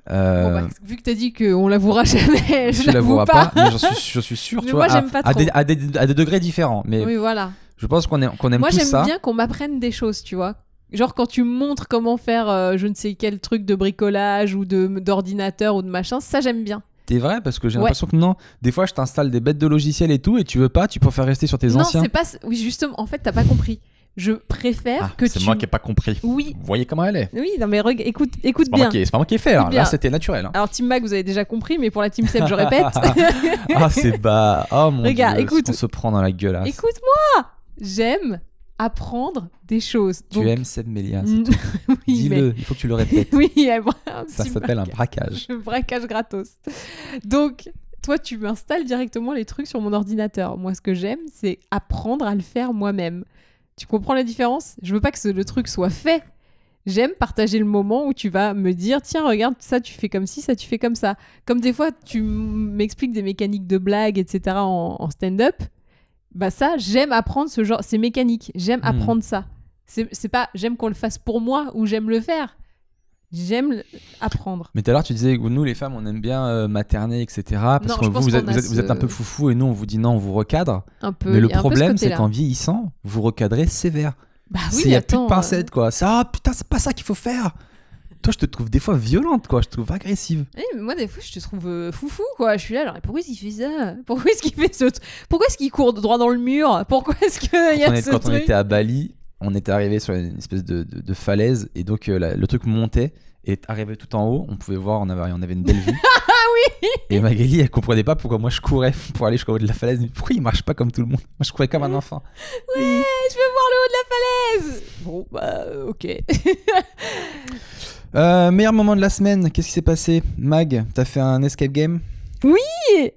Bon, vu que t'as dit qu'on l'avouera jamais, je
tu
l'avoue
l'avoueras pas, mais je suis sûr,
Mais
tu
moi,
vois,
j'aime pas trop.
à des degrés différents. Mais
Oui, voilà.
je pense qu'on aime
Moi,
tous
j'aime
ça.
bien qu'on m'apprenne des choses, tu vois. Genre quand tu me montres comment faire je ne sais quel truc de bricolage ou d'ordinateur ou de machin, ça j'aime bien.
T'es vrai parce que j'ai
Ouais.
l'impression que non. Des fois, je t'installe des bêtes de logiciels et tout, et tu veux pas, tu préfères rester sur tes
Non,
anciens.
c'est pas. Oui, justement, en fait, t'as pas compris. Je préfère que
c'est
tu.
moi qui ai pas compris.
Oui.
Vous voyez comment elle est.
Oui, non mais écoute
C'est pas,
bien.
c'est pas moi qui ai fait. Hein.
Écoute bien.
Là, c'était naturel. Hein.
Alors Team Mag, vous avez déjà compris, mais pour la Team Seb, je répète.
Ah, c'est bas. Oh mon
Regarde,
dieu.
écoute.
On se prend dans la gueule.
Écoute-moi. J'aime apprendre des choses.
Tu
Donc-
aimes Seb Melia.
Mm, oui,
Dis-le. Il faut que tu le répètes.
Oui,
Ça s'appelle un braquage.
braquage gratos. Donc, toi, tu m'installes directement les trucs sur mon ordinateur. Moi, ce que j'aime, c'est apprendre à le faire moi-même. Tu comprends la différence ? Je veux pas que le truc soit fait. J'aime partager le moment où tu vas me dire tiens, regarde, ça tu fais comme ci, ça tu fais comme ça. Comme des fois, tu m'expliques des mécaniques de blagues, etc. en stand-up. Bah ça, j'aime apprendre ce genre, ces mécaniques. J'aime apprendre ça. C'est pas j'aime qu'on le fasse pour moi ou j'aime le faire. J'aime apprendre.
Mais tout à l'heure, tu disais que nous, les femmes, on aime bien materner, etc. Parce
Non,
que
je pense
vous,
qu'on a
vous êtes un peu foufou et nous, on vous dit non, on vous recadre.
Un peu.
Mais le
il y a un peu ce
problème, c'est
côté-là.
qu'en vieillissant, vous recadrez sévère.
Bah oui,
Il n'y a plus
attends,
de pincettes, quoi. Ça, ah, putain, c'est pas ça qu'il faut faire. Toi, je te trouve des fois violente, quoi. Je te trouve agressive.
Mais moi, des fois, je te trouve foufou, quoi. Je suis là, genre, pourquoi est-ce qu'il fait ça? Pourquoi est-ce qu'il fait ce Pourquoi est-ce qu'il court droit dans le mur? Pourquoi est-ce qu'il y a ce
Quand
truc?
on était à Bali, on était arrivé sur une espèce de falaise et donc le truc montait et arrivé tout en haut, on pouvait voir, on avait une belle vue.
Ah oui.
Et Magali, elle comprenait pas pourquoi moi je courais pour aller jusqu'au haut de la falaise. Mais pourquoi il marche pas comme tout le monde? Moi, je courais comme un enfant.
Ouais, je veux voir le haut de la falaise. Bon, bah, ok.
Meilleur moment de la semaine, qu'est-ce qui s'est passé? Mag, t'as fait un escape game?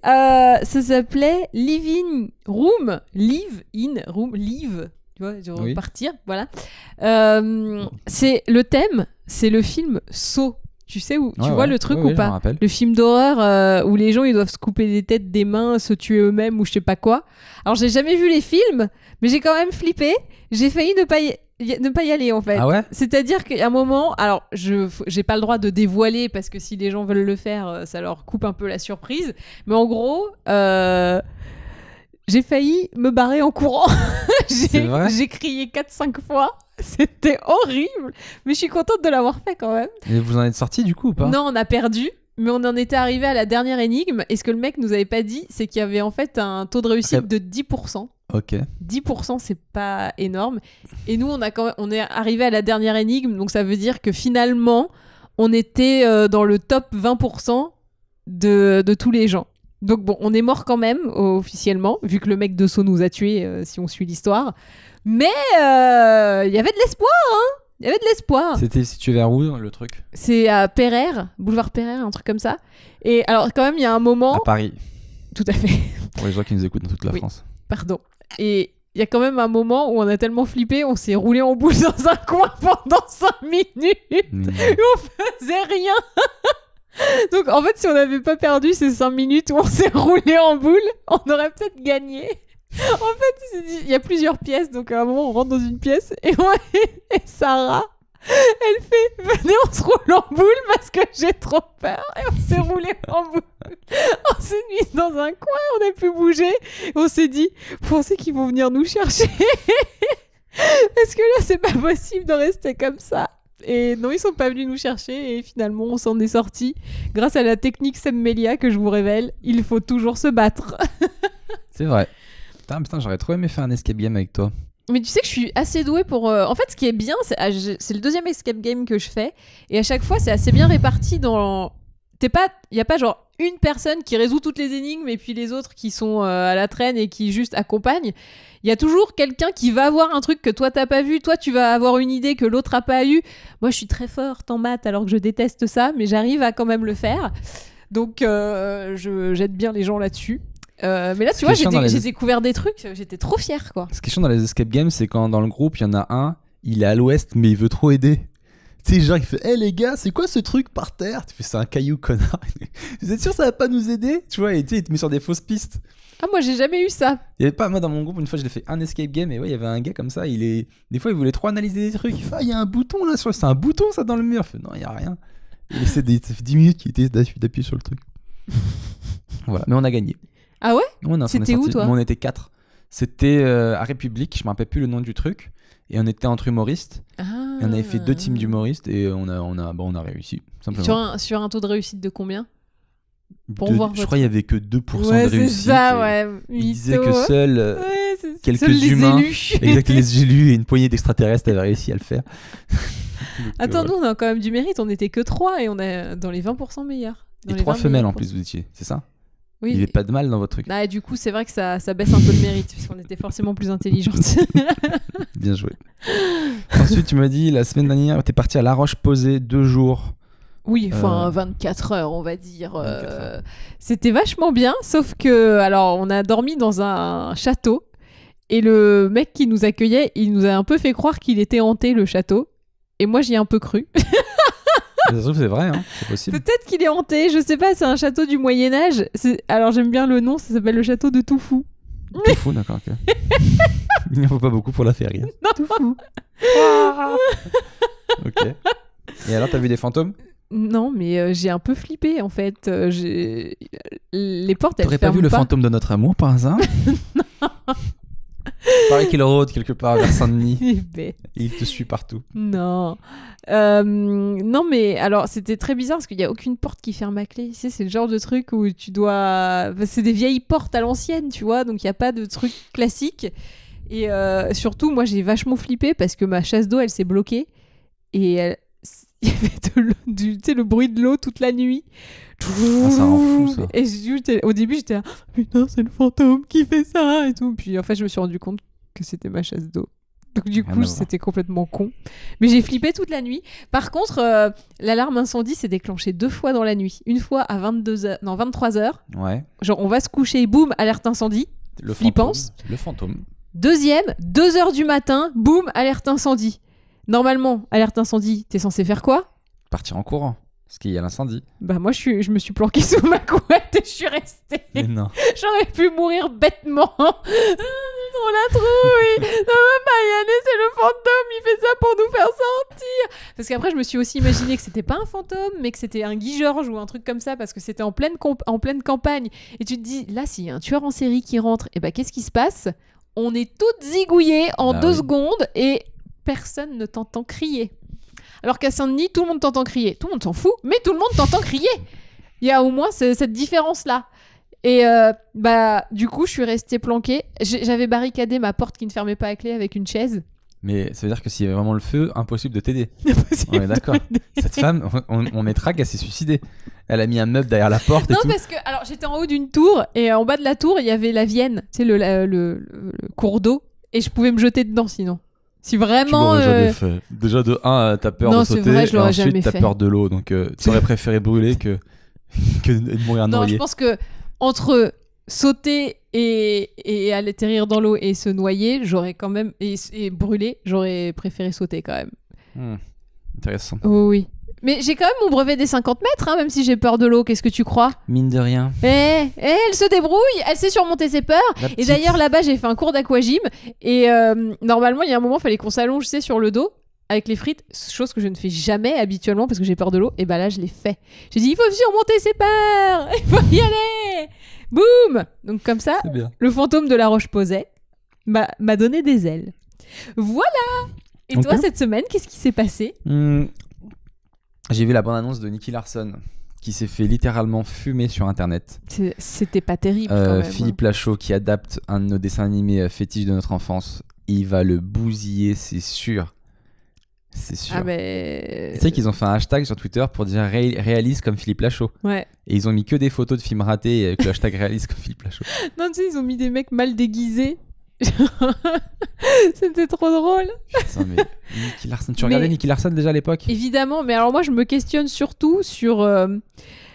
Ça s'appelait Live-in Room. Live-in Room. Live. Tu vois, genre
Oui.
partir, voilà. C'est le thème, c'est le film Saw. Tu sais où tu vois le truc ou
je me
pas?
rappelle.
Le film d'horreur où les gens ils doivent se couper les têtes des mains, se tuer eux-mêmes ou je sais pas quoi. Alors j'ai jamais vu les films, mais j'ai quand même flippé. J'ai failli ne pas y aller en fait.
Ah ouais?
C'est-à-dire qu'à un moment, alors j'ai pas le droit de dévoiler parce que si les gens veulent le faire, ça leur coupe un peu la surprise. Mais en gros, j'ai failli me barrer en courant.
C'est vrai?
J'ai crié 4-5 fois. C'était horrible. Mais je suis contente de l'avoir fait quand même.
Et vous en êtes sorti du coup ou pas?
Non, on a perdu. Mais on en était arrivé à la dernière énigme. Et ce que le mec nous avait pas dit, c'est qu'il y avait en fait un taux de réussite de 10%.
Ok.
10%, c'est pas énorme. Et nous, on est arrivé à la dernière énigme. Donc ça veut dire que finalement, on était dans le top 20% de tous les gens. Donc bon, on est mort quand même, officiellement, vu que le mec de Saw nous a tués, si on suit l'histoire. Mais il y avait de l'espoir, hein. Il y avait de l'espoir.
C'était situé vers où le truc?
C'est à Pereire, boulevard Pereire, un truc comme ça. Et alors quand même, il y a un moment...
À Paris,
Tout à fait,
pour les gens qui nous écoutent dans toute la
Oui.
France.
pardon. Et il y a quand même un moment où on a tellement flippé, on s'est roulé en boule dans un coin pendant 5 minutes.
Mmh.
On faisait rien. Donc en fait, si on n'avait pas perdu ces 5 minutes où on s'est roulé en boule, on aurait peut-être gagné. En fait, il y a plusieurs pièces, donc à un moment on rentre dans une pièce et Sarah, elle fait venez on se roule en boule parce que j'ai trop peur et on s'est roulé en boule. On s'est mis dans un coin, on n'a pu bouger. On s'est dit, vous pensez qu'ils vont venir nous chercher? Parce que là c'est pas possible de rester comme ça. Et non, ils sont pas venus nous chercher et finalement on s'en est sorti grâce à la technique Semmelia que je vous révèle. Il faut toujours se battre.
C'est vrai. Putain, j'aurais trop aimé faire un escape game avec toi.
Mais tu sais que je suis assez douée pour... En fait, ce qui est bien, c'est le deuxième escape game que je fais. Et à chaque fois, c'est assez bien réparti dans... Il n'y a pas genre une personne qui résout toutes les énigmes et puis les autres qui sont à la traîne et qui juste accompagnent. Il y a toujours quelqu'un qui va avoir un truc que toi, t'as pas vu. Toi, tu vas avoir une idée que l'autre a pas eu. Moi, je suis très forte en maths alors que je déteste ça. Mais j'arrive à quand même le faire. Donc, j'aide bien les gens là-dessus. Mais là, tu vois, j'ai découvert des trucs, j'étais trop fière, quoi.
Ce qui est chiant dans les escape games, c'est quand dans le groupe, il y en a un, il est à l'ouest, mais il veut trop aider. Tu sais, genre, il fait, hé les gars, c'est quoi ce truc par terre? Tu fais, c'est un caillou, connard. Vous êtes sûr que ça va pas nous aider? Tu vois, et tu sais, il te met sur des fausses pistes.
Ah, moi, j'ai jamais eu ça.
Il y avait pas, moi, dans mon groupe, une fois, j'ai fait un escape game, et ouais, il y avait un gars comme ça, des fois, il voulait trop analyser des trucs. Il fait, ah, il y a un bouton là, c'est un bouton ça dans le mur. Je fais, non, il y a rien. Et ça fait 10 minutes qu'il était d'appuyer sur le truc. Voilà, mais on a gagné.
Ah ouais?
Non,
C'était où, toi?
On était 4. C'était à République, je me rappelle plus le nom du truc. Et on était entre humoristes.
Ah.
Et on avait fait 2 teams d'humoristes et on a réussi, simplement.
Sur un taux de réussite de combien?
Je crois qu'il y avait que 2%
ouais,
de réussite.
C'est ça, ouais.
Il disait que seuls quelques
seuls
humains,
les élus.
exactement, les élus et une poignée d'extraterrestres avaient réussi à le faire. Donc,
Attends, nous, on a quand même du mérite. On était que 3 et on est dans les 20% meilleurs.
Et 3 femelles en plus, vous étiez, c'est ça?
Oui.
Il n'y avait pas de mal dans votre truc.
Bah, du coup, c'est vrai que ça baisse un peu le mérite, parce qu'on était forcément plus intelligentes.
Bien joué. Ensuite, tu m'as dit, la semaine dernière, t'es parti à La Roche-Posay 2 jours.
Oui, enfin 24 heures, on va dire.
24 heures.
C'était vachement bien, sauf que, alors, on a dormi dans un château, et le mec qui nous accueillait, il nous a un peu fait croire qu'il était hanté, le château. Et moi, j'y ai un peu cru.
Ça se trouve, c'est vrai, hein, c'est possible.
Peut-être qu'il est hanté, je sais pas, c'est un château du Moyen-Âge. Alors j'aime bien le nom, ça s'appelle le château de Toufou.
Toufou, d'accord, ok. Il n'en faut pas beaucoup pour la faire rire.
Non.
Toufou. Ok. Et alors, t'as vu des fantômes?
Non, mais j'ai un peu flippé en fait. Les portes, elles
T'aurais
ferment
pas vu le fantôme de notre amour par hasard? paraît qu'il rôde quelque part vers Saint-Denis.
Il est bête.
Et il te suit partout.
Non. Non, mais alors, c'était très bizarre parce qu'il n'y a aucune porte qui ferme à clé. Tu sais, c'est le genre de truc où tu dois... C'est des vieilles portes à l'ancienne, tu vois, donc il n'y a pas de truc classique. Et surtout, moi, j'ai vachement flippé parce que ma chasse d'eau, elle s'est bloquée. Et il y avait tu sais, le bruit de l'eau toute la nuit.
Ah, ça rend fou, ça.
Et au début, j'étais là, putain, c'est le fantôme qui fait ça et tout. Puis en fait, je me suis rendu compte que c'était ma chasse d'eau. Donc du coup, c'était complètement con. Mais j'ai flippé toute la nuit. Par contre, l'alarme incendie s'est déclenchée 2 fois dans la nuit. Une fois à 23h.
Ouais.
Genre, on va se coucher, boum, alerte incendie.
Le
Flippance.
Le fantôme.
Deuxième, 2h du matin, boum, alerte incendie. Normalement, alerte incendie, t'es censé faire quoi ?
Partir en courant. Parce qu'il y a l'incendie.
Bah moi, je me suis planquée sous ma couette et je suis restée.
Mais non.
J'aurais pu mourir bêtement. C'est trop la trouille. Ça va pas y aller, c'est le fantôme, il fait ça pour nous faire sortir. Parce qu'après, je me suis aussi imaginé que c'était pas un fantôme, mais que c'était un Guy Georges ou un truc comme ça, parce que c'était en pleine campagne. Et tu te dis, là, s'il y a un tueur en série qui rentre, et bah qu'est-ce qui se passe ? On est toutes zigouillées en 2 secondes et personne ne t'entend crier. Alors qu'à Saint-Denis, tout le monde t'entend crier. Tout le monde s'en fout, mais tout le monde t'entend crier. Il y a au moins cette différence-là. Et bah, du coup, je suis restée planquée. J'avais barricadé ma porte qui ne fermait pas à clé avec une chaise.
Mais ça veut dire que s'il y avait vraiment le feu, impossible de t'aider. On est d'accord. Cette femme, on mettra qu'elle s'est suicidée. Elle a mis un meuble derrière la porte et tout.
Non, parce que alors, j'étais en haut d'une tour et en bas de la tour, il y avait la Vienne, tu sais, le cours d'eau. Et je pouvais me jeter dedans sinon. Si vraiment.
Tu l'aurais jamais fait. Déjà de 1, t'as peur de sauter.
Vrai, je l'aurais
et ensuite,
jamais
t'as
fait.
peur de l'eau. Donc, tu aurais préféré brûler que de mourir noyé.
Non, je pense que entre sauter et aller atterrir dans l'eau et se noyer, j'aurais quand même. Et brûler, j'aurais préféré sauter quand même.
Intéressant.
Oh, oui. Mais j'ai quand même mon brevet des 50 mètres, hein, même si j'ai peur de l'eau. Qu'est-ce que tu crois ?
Mine de rien.
Elle se débrouille, elle sait surmonter ses peurs. Et d'ailleurs, là-bas, j'ai fait un cours d'aquagym. Et normalement, il y a un moment, il fallait qu'on s'allonge, tu sais, sur le dos avec les frites, chose que je ne fais jamais habituellement parce que j'ai peur de l'eau. Et bah là, je l'ai fait. J'ai dit, il faut surmonter ses peurs, il faut y aller. Boum ! Donc comme ça, le fantôme de la Roche-Posay m'a donné des ailes. Voilà. Et toi, cette semaine, qu'est-ce qui s'est passé ?
J'ai vu la bande-annonce de Nicky Larson qui s'est fait littéralement fumer sur internet.
C'était pas terrible quand même.
Philippe Lachaud qui adapte un de nos dessins animés fétiches de notre enfance. Il va le bousiller, c'est sûr. C'est sûr.
Ah ben...
Tu sais qu'ils ont fait un hashtag sur Twitter pour dire réalise comme Philippe Lachaud.
Ouais.
Et ils ont mis que des photos de films ratés avec le hashtag réalise comme Philippe Lachaud.
Non, tu sais, ils ont mis des mecs mal déguisés. C'était trop drôle.
Putain, mais Nicky Larson, tu regardais Nicky Larson déjà à l'époque ?
Évidemment, mais alors moi je me questionne surtout sur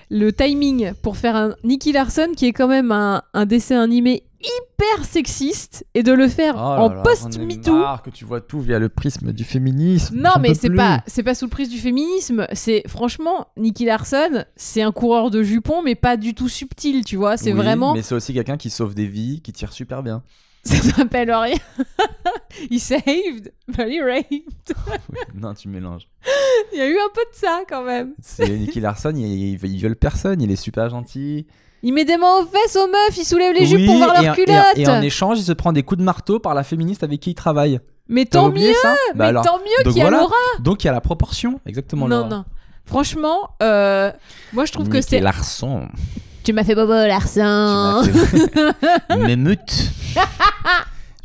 le timing pour faire un Nicky Larson qui est quand même un dessin animé hyper sexiste et de le faire en post-MeToo.
Que tu vois tout via le prisme du féminisme.
Non, mais c'est pas sous le prisme du féminisme. C'est franchement Nicky Larson, c'est un coureur de jupons, mais pas du tout subtil, tu vois. C'est vraiment.
Mais c'est aussi quelqu'un qui sauve des vies, qui tire super bien.
Ça s'appelle rien. He saved, but he raped.
Non, tu mélanges.
Il y a eu un peu de ça quand même.
C'est Nicky Larson, il viole personne, il est super gentil.
Il met des mains aux fesses aux meufs, il soulève les jupes pour voir leurs culottes.
Et en échange, il se prend des coups de marteau par la féministe avec qui il travaille.
Mais tant mieux, tant mieux qu'il y a Laura.
Donc il y a la proportion, exactement.
Non, non. Franchement, moi je trouve que c'est...
Nicky Larson.
Tu m'as fait bobo, Larson.
Memeute.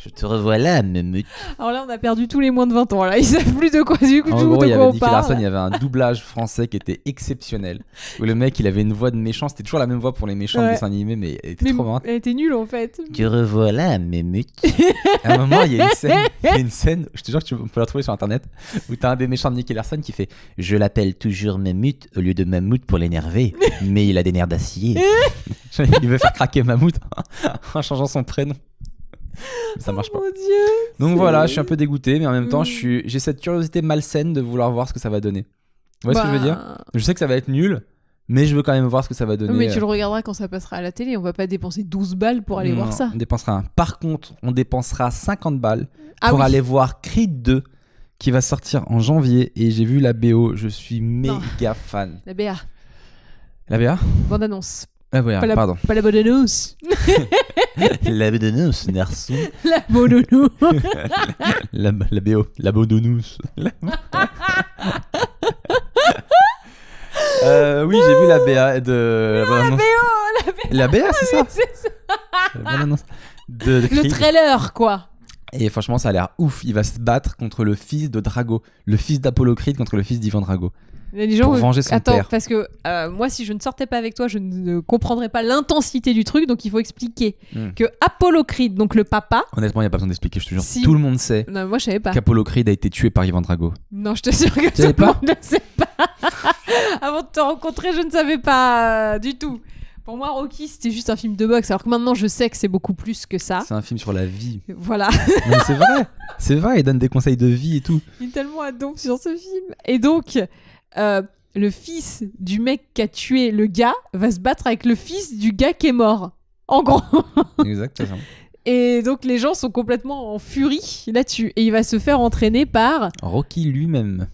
Je te revois là, Memeute.
Alors là, on a perdu tous les moins de 20 ans. Là, ils savent plus de quoi du coup.
En gros, il y avait Nicky Larson, il y avait un doublage français qui était exceptionnel. Où le mec, il avait une voix de méchant. C'était toujours la même voix pour les méchants de dessins animés, mais elle était trop marrante.
Elle était nulle en fait.
Te revois là, Memeute. À un moment, il y a une scène, je te jure que tu peux la trouver sur internet, où t'as un des méchants de Nicky Larson qui fait « Je l'appelle toujours Memeute au lieu de Mammouth pour l'énerver, mais il a des nerfs d'acier. » Il veut faire craquer Mammouth en changeant son prénom. Ça marche pas.
Oh mon Dieu,
donc voilà, je suis un peu dégoûté, mais en même temps, j'ai cette curiosité malsaine de vouloir voir ce que ça va donner. Vous voyez ce que je veux dire ? Je sais que ça va être nul, mais je veux quand même voir ce que ça va donner.
Mais tu le regarderas quand ça passera à la télé. On va pas dépenser 12 balles pour aller voir ça.
On dépensera un. Par contre, on dépensera 50 balles pour aller voir Creed 2 qui va sortir en janvier. Et j'ai vu la BO, je suis méga fan.
La BA.
La BA ?
Bande annonce.
Ah ouais, pardon.
Pas la bande annonce.
La Bodonous, garçon.
La Bololo.
La BO, la Bodonous. Oui, j'ai vu la BA de...
La BO.
La BA, c'est ça,
C'est ça.
la bonne annonce de
Le
Creed.
trailer, quoi.
Et franchement, ça a l'air ouf. Il va se battre contre le fils de Drago. Le fils d'Apollo Creed contre le fils d'Ivan Drago.
Les gens,
Pour venger son
attends,
père.
parce que moi, si je ne sortais pas avec toi, je ne comprendrais pas l'intensité du truc, donc il faut expliquer que Apollo Creed, donc le papa.
Honnêtement, il n'y a pas besoin d'expliquer, je te jure.
Si.
Tout le monde sait
Non, moi, je savais pas.
qu'Apollo Creed a été tué par Ivan Drago.
Non, je te jure que tout
savais
le
pas
monde ne sait pas. Avant de te rencontrer, je ne savais pas du tout. Pour moi, Rocky, c'était juste un film de boxe, alors que maintenant, je sais que c'est beaucoup plus que ça.
C'est un film sur la vie.
Voilà.
Non, c'est vrai. C'est vrai, il donne des conseils de vie et tout.
Il est tellement adorable sur ce film. Et donc, le fils du mec qui a tué le gars va se battre avec le fils du gars qui est mort. En gros.
Exactement.
Et donc, les gens sont complètement en furie là-dessus. Et il va se faire entraîner par,
Rocky lui-même.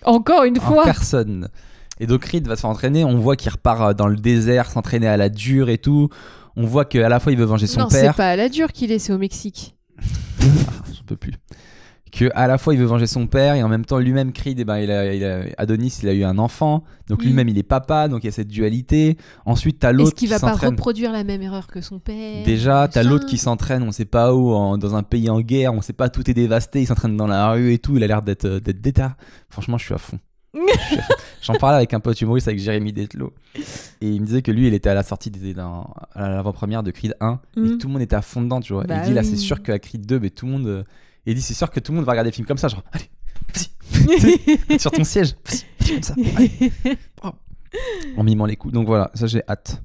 encore une
En
fois,
personne. Et donc Creed va se faire entraîner. On voit qu'il repart dans le désert, s'entraîner à la dure et tout. On voit qu'à la fois il veut venger son
non, c'est
père.
pas à la dure qu'il est, c'est au Mexique.
J'en peux plus. Que à la fois il veut venger son père et en même temps lui-même Creed, il a Adonis, il a eu un enfant. Donc
Oui.
lui-même il est papa, donc il y a cette dualité. Ensuite t'as l'autre
Est-ce qu'il
qui
va pas
s'entraîne.
reproduire la même erreur que son père?
Déjà, t'as
Machin.
l'autre qui s'entraîne, on sait pas où, dans un pays en guerre, on sait pas, tout est dévasté, il s'entraîne dans la rue et tout, il a l'air d'être déter. Franchement, je suis à fond. J'en parlais avec un pote humoriste, avec Jérémy Detlo, et il me disait que lui, il était à la sortie à l'avant-première de Creed 1, et tout le monde était à fond dedans, tu vois.
Bah
il dit là,
oui.
c'est sûr qu'à Creed 2, mais tout le monde. Il dit, c'est sûr que tout le monde va regarder des films comme ça, genre, allez, vas-y, sur ton siège, vas-y, comme ça, allez. En mimant les coups. Donc voilà, ça j'ai hâte.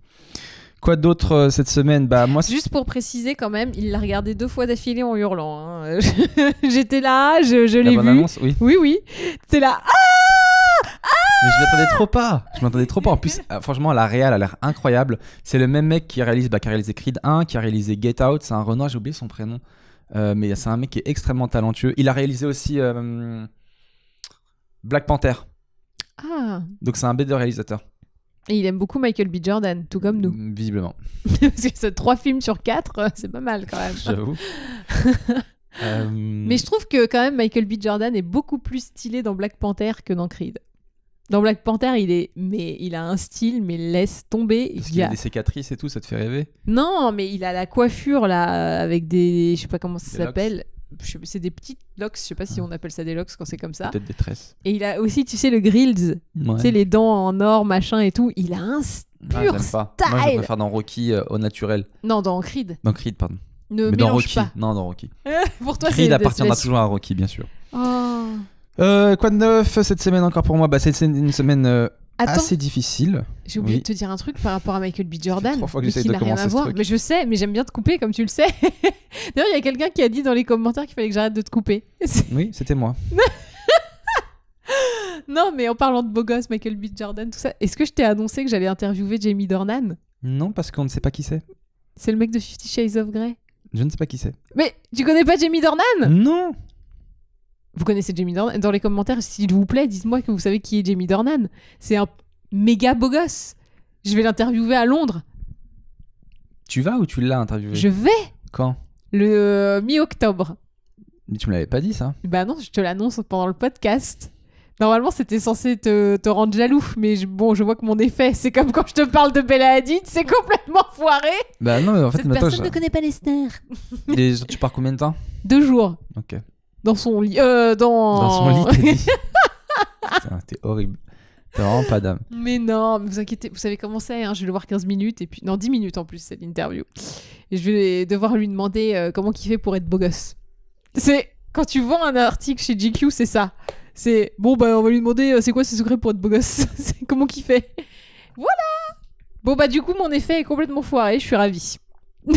Quoi d'autre cette semaine? Bah moi,
Juste pour préciser quand même, il l'a regardé 2 fois d'affilée en hurlant. Hein. J'étais là, je
la
l'ai
bonne
vu.
annonce, oui.
Oui. T'es là.
Mais je m'attendais trop pas. En plus, franchement, la réal a l'air incroyable. C'est le même mec qui a réalisé Creed 1, qui a réalisé Get Out. C'est un Renoir, j'ai oublié son prénom. Mais c'est un mec qui est extrêmement talentueux. Il a réalisé aussi Black Panther.
Ah.
Donc c'est un bête de réalisateur.
Et il aime beaucoup Michael B. Jordan, tout comme nous.
Visiblement.
Parce que c'est 3 films sur 4, c'est pas mal quand même.
J'avoue.
Mais je trouve que quand même Michael B. Jordan est beaucoup plus stylé dans Black Panther que dans Creed. Dans Black Panther, il a un style, mais laisse tomber.
Parce qu'il a des cicatrices et tout, ça te fait rêver?
Non, mais il a la coiffure là, avec des, je sais pas comment ça
Des
s'appelle. C'est des petites locks, je sais pas si on appelle ça des locks quand c'est comme ça.
Peut-être des tresses.
Et il a aussi, tu sais, le grills,
Ouais.
tu sais, les dents en or, machin et tout. Il a un
Ah,
pur
j'aime pas.
style.
Moi, je préfère dans Rocky au naturel.
Non, dans Creed.
Dans Creed, pardon.
Ne
Mais dans
mélange
Rocky.
pas.
Non, dans Rocky.
Pour toi,
Creed
c'est
appartiendra toujours à Rocky, bien sûr.
Oh.
Quoi de neuf cette semaine encore pour moi? Bah, c'est une semaine
Attends,
assez difficile.
j'ai oublié
Oui.
de te dire un truc par rapport à Michael B. Jordan.
3 fois que
mais
j'essaye
qui
de
n'a rien
commencer
à
ce
voir.
truc.
Mais je sais, mais j'aime bien te couper, comme tu le sais. D'ailleurs, il y a quelqu'un qui a dit dans les commentaires qu'il fallait que j'arrête de te couper.
Oui, c'était moi.
Non, mais en parlant de beau gosse, Michael B. Jordan, tout ça, est-ce que je t'ai annoncé que j'allais interviewer Jamie Dornan?
Non, parce qu'on ne sait pas qui c'est.
C'est le mec de 50 Shades of Grey.
Je ne sais pas qui c'est.
Mais tu connais pas Jamie Dornan?
Non.
Vous connaissez Jamie Dornan? Dans les commentaires, s'il vous plaît, dites-moi que vous savez qui est Jamie Dornan. C'est un méga beau gosse. Je vais l'interviewer à Londres.
Tu vas ou tu l'as interviewé?
Je vais
Quand?
le mi-octobre.
Mais tu me l'avais pas dit ça.
Bah non, je te l'annonce pendant le podcast. Normalement, c'était censé te rendre jaloux, mais bon, je vois que mon effet, c'est comme quand je te parle de Bella Hadid, c'est complètement foiré.
Bah non, mais en fait,
Cette
maintenant,
personne ne connaît pas les stars.
Et tu pars combien de temps?
2 jours.
Ok.
Dans son lit. Dans
Dans son lit, t'as dit. Putain, t'es horrible. T'as vraiment pas d'âme.
Mais non, mais vous inquiétez, vous savez comment c'est, hein, je vais le voir 15 minutes, et puis... Non, 10 minutes en plus, c'est l'interview. Et je vais devoir lui demander comment il fait pour être beau gosse. C'est... Quand tu vends un article chez GQ, c'est ça. C'est... Bon, bah, on va lui demander c'est quoi ses secrets pour être beau gosse. C'est comment qu'il fait. Voilà. Bon, bah, du coup, mon effet est complètement foiré, je suis ravie.
Non,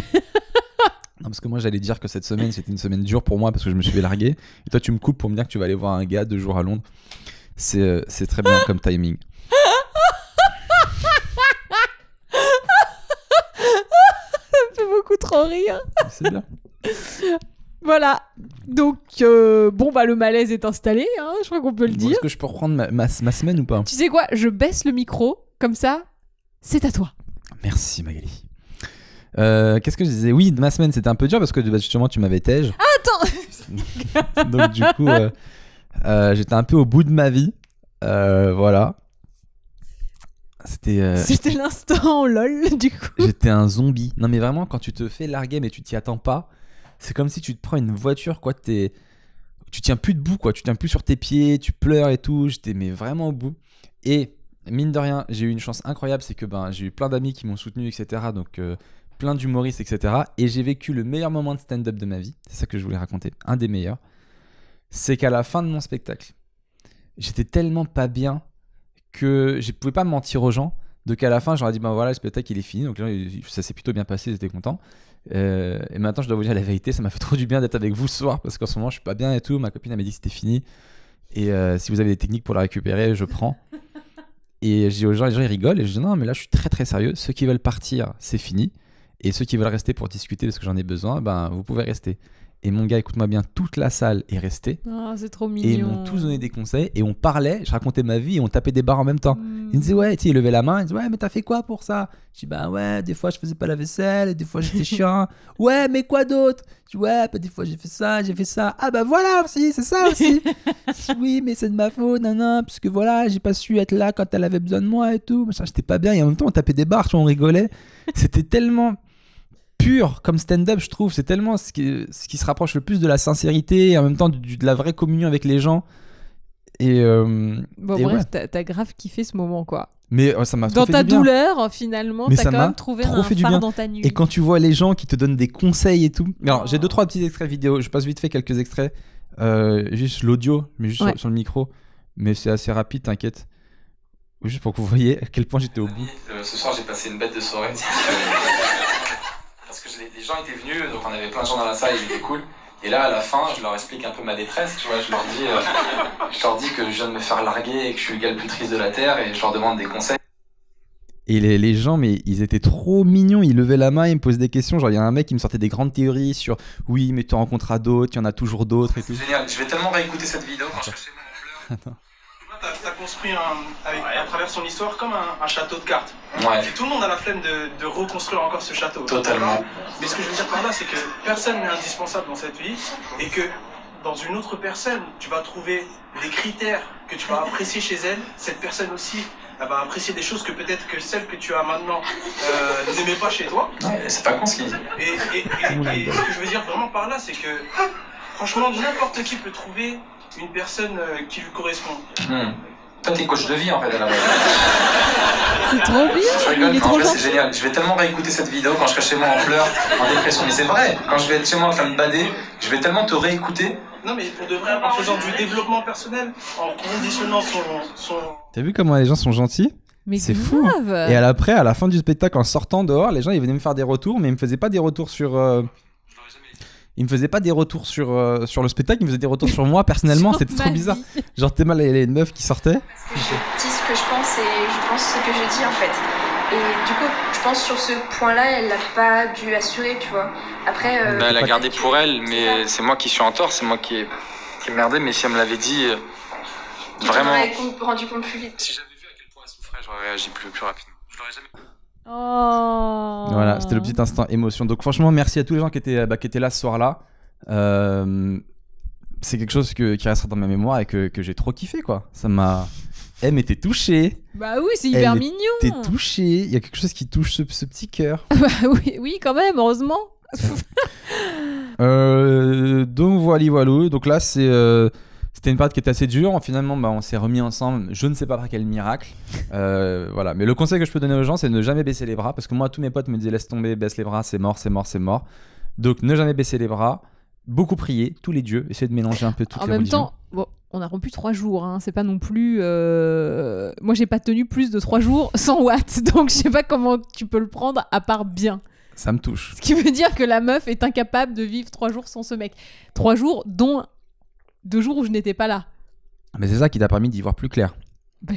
parce que moi, j'allais dire que cette semaine, c'était une semaine dure pour moi parce que je me suis fait larguer. Et toi, tu me coupes pour me dire que tu vas aller voir un gars 2 jours à Londres. C'est très bien comme timing.
Ça me fait beaucoup trop rire.
C'est bien.
Voilà. Donc, bon, bah, le malaise est installé, hein, je crois qu'on peut le
Bon,
dire.
est-ce que je peux reprendre ma semaine ou pas?
Tu sais quoi, je baisse le micro, comme ça, c'est à toi.
Merci Magali. Qu'est-ce que je disais? Oui, ma semaine c'était un peu dur parce que justement tu m'avais tège.
Attends.
Donc du coup, j'étais un peu au bout de ma vie. Voilà.
C'était l'instant lol du coup.
J'étais un zombie. Non mais vraiment, quand tu te fais larguer mais tu t'y attends pas, c'est comme si tu te prends une voiture, quoi. Tu tiens plus debout, quoi. Tu tiens plus sur tes pieds, tu pleures et tout. J'étais mais vraiment au bout. Et mine de rien, j'ai eu une chance incroyable, c'est que j'ai eu plein d'amis qui m'ont soutenu, etc. Donc plein d'humoristes, etc. Et j'ai vécu le meilleur moment de stand-up de ma vie. C'est ça que je voulais raconter. Un des meilleurs. C'est qu'à la fin de mon spectacle, j'étais tellement pas bien que je pouvais pas mentir aux gens. Donc à la fin, j'aurais dit voilà, le spectacle il est fini. Donc là, ça s'est plutôt bien passé, j'étais content. Et maintenant, je dois vous dire la vérité, ça m'a fait trop du bien d'être avec vous ce soir parce qu'en ce moment, je suis pas bien et tout. Ma copine elle m'a dit que c'était fini. Et si vous avez des techniques pour la récupérer, je prends. Et je dis aux gens, les gens ils rigolent. Et je dis non, mais là, je suis très très sérieux. Ceux qui veulent partir, c'est fini. Et ceux qui veulent rester pour discuter parce que j'en ai besoin, vous pouvez rester. Et mon gars, écoute-moi bien, toute la salle est restée.
Oh, c'est trop mignon.
Et ils m'ont tous donné des conseils. Et on parlait, je racontais ma vie et on tapait des barres en même temps. Ils me disaient, ouais, tu sais, ils levaient la main. Ils disaient, ouais, mais t'as fait quoi pour ça? Je dis, ouais, des fois je faisais pas la vaisselle. Et des fois j'étais chiant. Ouais, mais quoi d'autre? Je dis, ouais, des fois j'ai fait ça, j'ai fait ça. Ah voilà aussi, c'est ça aussi. Oui, mais c'est de ma faute, non, parce que voilà, j'ai pas su être là quand elle avait besoin de moi et tout. Machin, j'étais pas bien. Et en même temps, on tapait des barres, tu vois, on rigolait. C'était tellement pur comme stand-up, je trouve. C'est tellement ce qui se rapproche le plus de la sincérité et en même temps de la vraie communion avec les gens. Et
bref, t'as grave kiffé ce moment, quoi.
Mais ça m'a trop
dans
fait
ta
du bien.
Douleur, finalement,
mais
t'as quand même trouvé un phare dans ta nuit.
Et quand tu vois les gens qui te donnent des conseils et tout. Alors, j'ai 2-3 petits extraits vidéo. Je passe vite fait quelques extraits. Juste l'audio, mais juste sur le micro. Mais c'est assez rapide, t'inquiète. Juste pour que vous voyez à quel point j'étais au bout.
Ce soir, j'ai passé une bête de soirée. Parce que les gens étaient venus, donc on avait plein de gens dans la salle, ils étaient cool. Et là, à la fin, je leur explique un peu ma détresse, tu vois. Je leur dis que je viens de me faire larguer et que je suis le gars le plus triste de la Terre et je leur demande des conseils.
Et les gens, mais ils étaient trop mignons, ils levaient la main, ils me posaient des questions. Genre, il y a un mec qui me sortait des grandes théories sur oui, mais tu en rencontras d'autres, il y en a toujours d'autres et tout.
Génial, je vais tellement réécouter cette vidéo quand je fais mon fleur.
T'as construit à travers son histoire comme un château de cartes.
Ouais.
Et tout le monde a la flemme de reconstruire encore ce château.
Totalement.
Mais ce que je veux dire par là, c'est que personne n'est indispensable dans cette vie et que dans une autre personne, tu vas trouver des critères que tu vas apprécier chez elle. Cette personne aussi, elle va apprécier des choses que peut-être que celle que tu as maintenant n'aimait pas chez toi.
Ouais, c'est pas con ce qu'il dit.
Et ce que je veux dire vraiment par là, c'est que franchement, n'importe qui peut trouver une personne qui lui correspond.
Toi, t'es coach de vie en fait à la base.
C'est trop bien.
Je rigole,
il est
mais
trop
en fait,
gentil.
c'est génial. Je vais tellement réécouter cette vidéo quand je serai chez moi en pleurs, en dépression. Mais c'est vrai, quand je vais être chez moi en train de bader, je vais tellement te réécouter.
Non, mais pour de vrai, en faisant du développement personnel, en conditionnant son...
T'as vu comment les gens sont gentils?
Mais
c'est fou.
grave.
Et à la fin du spectacle, en sortant dehors, les gens ils venaient me faire des retours, mais ils me faisaient pas des retours sur. Ils me faisaient pas des retours sur le spectacle, ils me faisaient des retours sur moi personnellement. C'était trop bizarre. Genre t'es mal, il y a une meuf qui sortait.
Je dis ce que je pense et je pense ce que je dis en fait. Et du coup, je pense sur ce point-là, elle l'a pas dû assurer, tu vois. Après.
Elle a gardé pour elle, mais c'est moi qui suis en tort, c'est moi qui ai merdé. Mais si elle me l'avait dit, vraiment.
Tu t'aurais rendu compte plus vite.
Si j'avais vu à quel point elle souffrait, j'aurais réagi plus rapidement. Je l'aurais jamais.
Oh.
Voilà, c'était le petit instant émotion. Donc franchement, merci à tous les gens qui étaient là ce soir-là. C'est quelque chose qui restera dans ma mémoire et que j'ai trop kiffé, quoi. Ça m'a... Elle m'était touchée.
Bah oui, c'est hyper mignon.
T'es touché. Il y a quelque chose qui touche ce petit cœur.
Bah oui, quand même, heureusement.
Donc voilà. Donc là, c'était une période qui était assez dure. Finalement, on s'est remis ensemble. Je ne sais pas par quel miracle. Voilà. Mais le conseil que je peux donner aux gens, c'est de ne jamais baisser les bras. Parce que moi, tous mes potes me disaient laisse tomber, baisse les bras, c'est mort. Donc ne jamais baisser les bras. Beaucoup prier, tous les dieux. Essayer de mélanger un peu toutes les religions.
En même temps, bon, on a rompu 3 jours. Hein. C'est pas non plus. Moi, j'ai pas tenu plus de 3 jours sans watts. Donc je sais pas comment tu peux le prendre à part bien.
Ça me touche.
Ce qui veut dire que la meuf est incapable de vivre 3 jours sans ce mec. 3 jours, dont 2 jours où je n'étais pas là.
Mais c'est ça qui t'a permis d'y voir plus clair.
Bah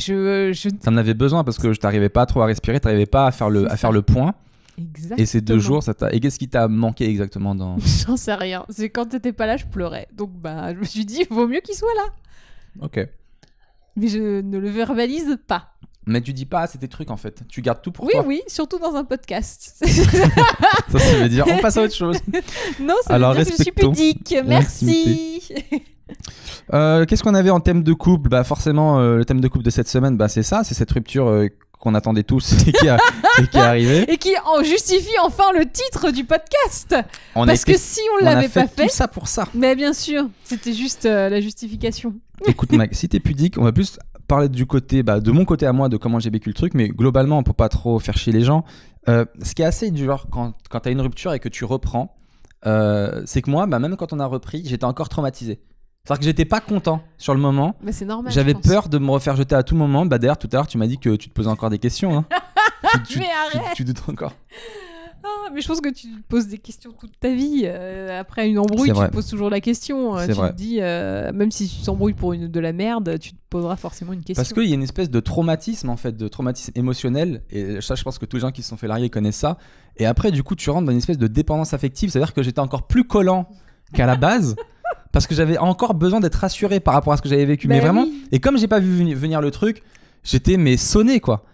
T'en avais besoin parce que je t'arrivais pas trop à respirer, t'arrivais pas à faire le point.
Exactement.
Et ces 2 jours, ça t'a... Et qu'est-ce qui t'a manqué exactement dans...
J'en sais rien. C'est quand t'étais pas là, je pleurais. Donc je me suis dit, vaut mieux qu'il soit là.
Ok.
Mais je ne le verbalise pas.
Mais tu dis pas assez tes trucs en fait. Tu gardes tout pour
Oui,
toi.
oui, surtout dans un podcast.
Ça veut dire on passe à autre chose.
Non, ça
Alors,
veut dire que je suis
respectons
pudique. Merci.
Qu'est-ce qu'on avait en thème de couple? Bah forcément, le thème de couple de cette semaine, bah c'est ça, c'est cette rupture qu'on attendait tous et qui est arrivée.
Et qui en justifie enfin le titre du podcast.
On
Parce que si on l'avait pas fait,
tout ça pour ça.
mais bien sûr, c'était juste la justification.
Écoute Mac, si t'es pudique, on va plus parler du côté, de mon côté à moi, de comment j'ai vécu le truc, mais globalement, pour pas trop faire chier les gens, ce qui est assez dur quand t'as une rupture et que tu reprends, c'est que moi, même quand on a repris, j'étais encore traumatisé. C'est-à-dire que j'étais pas content sur le moment.
Mais c'est normal.
J'avais
je pense.
peur de me refaire jeter à tout moment. D'ailleurs, tout à l'heure, tu m'as dit que tu te posais encore des questions. Hein.
Mais arrête.
Tu doutes encore.
Ah, mais je pense que tu te poses des questions toute ta vie. Après une embrouille,
C'est
tu
vrai.
te poses toujours la question.
C'est
Tu
vrai.
te dis, même si tu t'embrouilles pour de la merde, tu te poseras forcément une question.
Parce qu'il y a une espèce de traumatisme, en fait, de traumatisme émotionnel. Et ça, je pense que tous les gens qui se sont fait larguer connaissent ça. Et après, du coup, tu rentres dans une espèce de dépendance affective. C'est-à-dire que j'étais encore plus collant qu'à la base. Parce que j'avais encore besoin d'être rassuré par rapport à ce que j'avais vécu.
Bah
mais vraiment.
oui.
Et comme j'ai pas vu venir le truc, j'étais sonné, quoi.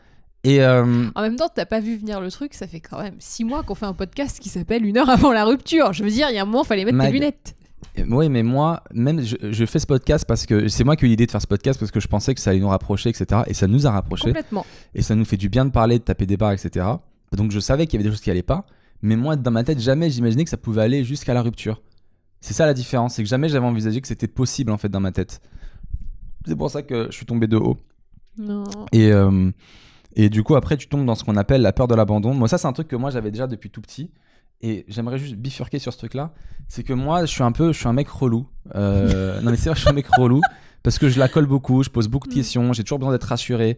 Et
En même temps, t'as pas vu venir le truc, ça fait quand même 6 mois qu'on fait un podcast qui s'appelle 1 heure avant la rupture. Je veux dire, il y a un moment, fallait mettre tes
Mag.
lunettes.
oui, mais moi, même je fais ce podcast parce que c'est moi qui ai eu l'idée de faire ce podcast parce que je pensais que ça allait nous rapprocher, etc. Et ça nous a rapprochés.
Complètement.
Et ça nous fait du bien de parler, de taper des barres, etc. Donc je savais qu'il y avait des choses qui allaient pas. Mais moi, dans ma tête, jamais j'imaginais que ça pouvait aller jusqu'à la rupture. C'est ça la différence, c'est que jamais j'avais envisagé que c'était possible en fait dans ma tête. C'est pour ça que je suis tombé de haut.
Non.
Et du coup, après, tu tombes dans ce qu'on appelle la peur de l'abandon. Moi, ça, c'est un truc que moi j'avais déjà depuis tout petit. Et j'aimerais juste bifurquer sur ce truc-là. C'est que moi, je suis un mec relou. Non, mais c'est vrai, je suis un mec relou parce que je la colle beaucoup, je pose beaucoup de questions, j'ai toujours besoin d'être rassuré.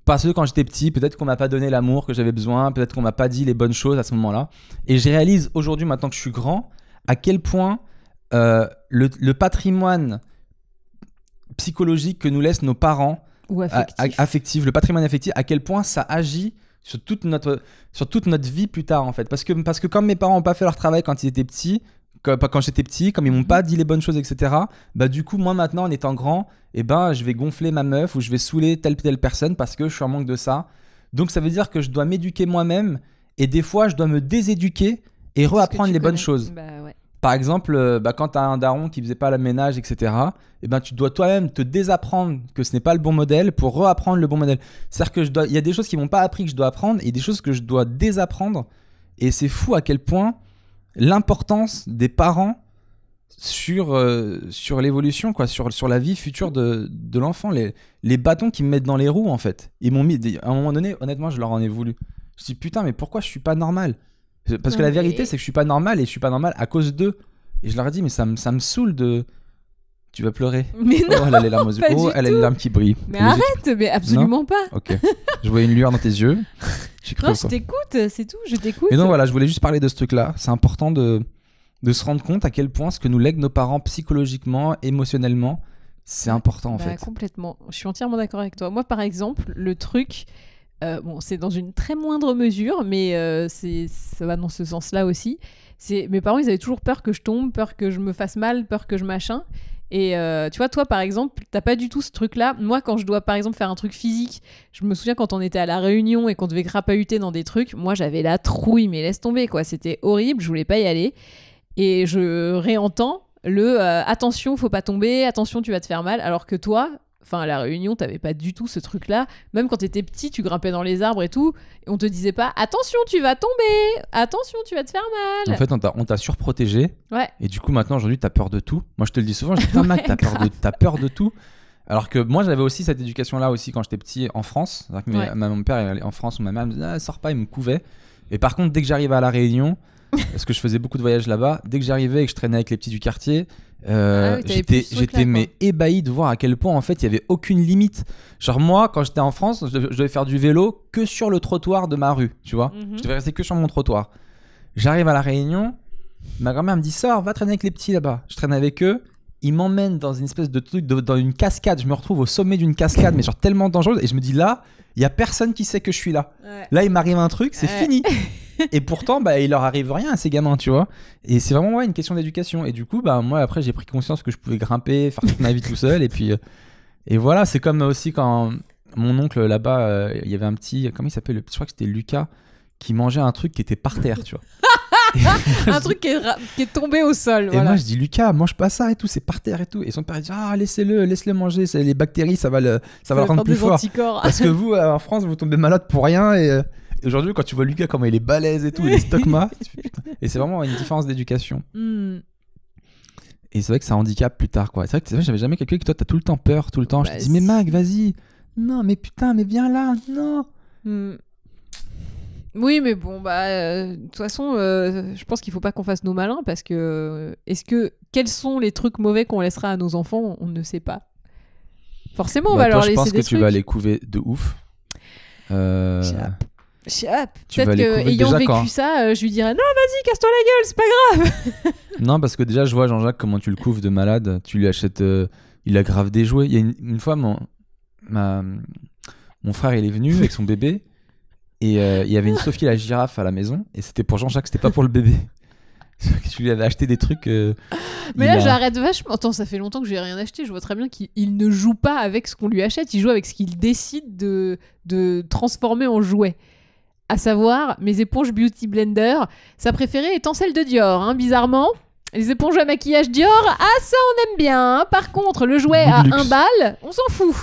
Parce que quand j'étais petit, peut-être qu'on m'a pas donné l'amour que j'avais besoin, peut-être qu'on m'a pas dit les bonnes choses à ce moment-là. Et je réalise aujourd'hui, maintenant que je suis grand, à quel point le patrimoine psychologique que nous laissent nos parents,
Ou affectif.
affectif, le patrimoine affectif, à quel point ça agit sur toute notre vie plus tard en fait. Parce que comme mes parents n'ont pas fait leur travail quand ils étaient petits, quand j'étais petit, comme ils m'ont pas dit les bonnes choses, etc. Bah du coup moi maintenant en étant grand, je vais gonfler ma meuf ou je vais saouler telle personne parce que je suis en manque de ça. Donc ça veut dire que je dois m'éduquer moi-même et des fois je dois me déséduquer et reapprendre les bonnes choses.
Bah ouais.
Par exemple, quand tu as un daron qui faisait pas le ménage, etc., tu dois toi-même te désapprendre que ce n'est pas le bon modèle pour reapprendre le bon modèle. C'est-à-dire qu'il y a des choses qui m'ont pas appris que je dois apprendre et des choses que je dois désapprendre. Et c'est fou à quel point l'importance des parents sur l'évolution, quoi, sur la vie future de l'enfant. Les bâtons qu'ils me mettent dans les roues, en fait. Ils m'ont mis, à un moment donné, honnêtement, je leur en ai voulu. Je me dis, putain, mais pourquoi je suis pas normal ? Parce que la vérité, c'est que je suis pas normal et je suis pas normal à cause d'eux. Et je leur ai dit, mais ça me saoule de. Tu vas pleurer.
Mais non,
Oh, elle a les larmes aux yeux.
pas
Oh,
du
elle a
tout.
les larmes qui brillent.
mais
Les yeux
arrête, mais absolument pas.
qui- Ok. Je voyais une lueur dans tes yeux. J'ai cru
Non,
au
je
quoi.
t'écoute, c'est tout, je t'écoute.
Mais donc voilà, je voulais juste parler de ce truc-là. C'est important de se rendre compte à quel point ce que nous lèguent nos parents psychologiquement, émotionnellement, c'est important en
Bah,
fait.
Complètement. Je suis entièrement d'accord avec toi. Moi, par exemple, le truc, c'est dans une très moindre mesure, mais ça va dans ce sens-là aussi. Mes parents, ils avaient toujours peur que je tombe, peur que je me fasse mal, peur que je machin. Et tu vois, toi, par exemple, t'as pas du tout ce truc-là. Moi, quand je dois, par exemple, faire un truc physique, je me souviens quand on était à La Réunion et qu'on devait crapahuter dans des trucs, moi, j'avais la trouille, mais laisse tomber, quoi. C'était horrible, je voulais pas y aller. Et je réentends attention, faut pas tomber, attention, tu vas te faire mal. Alors que toi, à La Réunion, t'avais pas du tout ce truc-là. Même quand t'étais petit, tu grimpais dans les arbres et tout, et on te disait pas attention, tu vas tomber, attention, tu vas te faire mal.
En fait, on t'a surprotégé.
Ouais.
Et du coup, maintenant, aujourd'hui, t'as peur de tout. Moi, je te le dis souvent, je dis, putain, Mac, t'as peur de tout. Alors que moi, j'avais aussi cette éducation-là aussi quand j'étais petit en France. C'est-à-dire que
Ouais.
mon père, il allait en France, ma mère me disait, sors pas, il me couvait. Et par contre, dès que j'arrivais à La Réunion, parce que je faisais beaucoup de voyages là-bas, dès que j'arrivais et que je traînais avec les petits du quartier,
t'avais plus ce truc-là,
j'étais ébahi de voir à quel point en fait il y avait aucune limite. Genre moi, quand j'étais en France, je devais faire du vélo que sur le trottoir de ma rue, tu vois.
Mhm.
Je devais rester que sur mon trottoir. J'arrive à La Réunion, ma grand-mère me dit sors, va traîner avec les petits là-bas. Je traîne avec eux. Ils m'emmènent dans une espèce de truc, dans une cascade. Je me retrouve au sommet d'une cascade, mais genre tellement dangereuse. Et je me dis là, il y a personne qui sait que je suis là.
Ouais.
Là, il m'arrive un truc, c'est
Ouais.
fini. Et pourtant, il leur arrive rien à ces gamins, tu vois. Et c'est vraiment une question d'éducation. Et du coup, moi, après, j'ai pris conscience que je pouvais grimper, faire toute ma vie tout seul. Et puis, et voilà, c'est comme aussi quand mon oncle là-bas, il y avait un petit, comment il s'appelle, je crois que c'était Lucas, qui mangeait un truc qui était par terre, tu vois.
Un truc qui est tombé au sol.
Et
Voilà.
moi je dis Lucas, mange pas ça et tout, c'est par terre et tout. Et son père il dit laisse-le manger, les bactéries ça va le rendre plus fort.
Anticorps.
Parce que vous en France vous tombez malade pour rien et aujourd'hui quand tu vois Lucas comment il est balèze et tout, les stockmas, et c'est vraiment une différence d'éducation. Et c'est vrai que ça handicape plus tard quoi. C'est vrai que j'avais jamais quelqu'un que toi t'as tout le temps peur, tout le temps. Je te dis mais Mag vas-y, non mais putain mais viens là, non.
Oui, mais bon, de toute façon, je pense qu'il faut pas qu'on fasse nos malins parce que quels sont les trucs mauvais qu'on laissera à nos enfants, on ne sait pas. Forcément, on va leur laisser des trucs.
Je pense que tu vas les couver de ouf.
Peut-être qu'ayant vécu ça, je lui dirais non, vas-y, casse-toi la gueule, c'est pas grave.
Non, parce que déjà, je vois Jean-Jacques comment tu le couves de malade. Tu lui achètes, il a grave des jouets. Il y a une fois, mon frère, il est venu avec son bébé. Et il y avait une Sophie la girafe à la maison et c'était pour Jean-Jacques, c'était pas pour le bébé. Je lui avais acheté des trucs.
Mais là, j'arrête vachement. Attends, ça fait longtemps que j'ai rien acheté. Je vois très bien qu'il ne joue pas avec ce qu'on lui achète. Il joue avec ce qu'il décide de transformer en jouet. À savoir, mes éponges Beauty Blender. Sa préférée étant celle de Dior, hein, bizarrement. Les éponges à maquillage Dior, ça on aime bien. Hein. Par contre, le jouet à 1 balle, on s'en fout.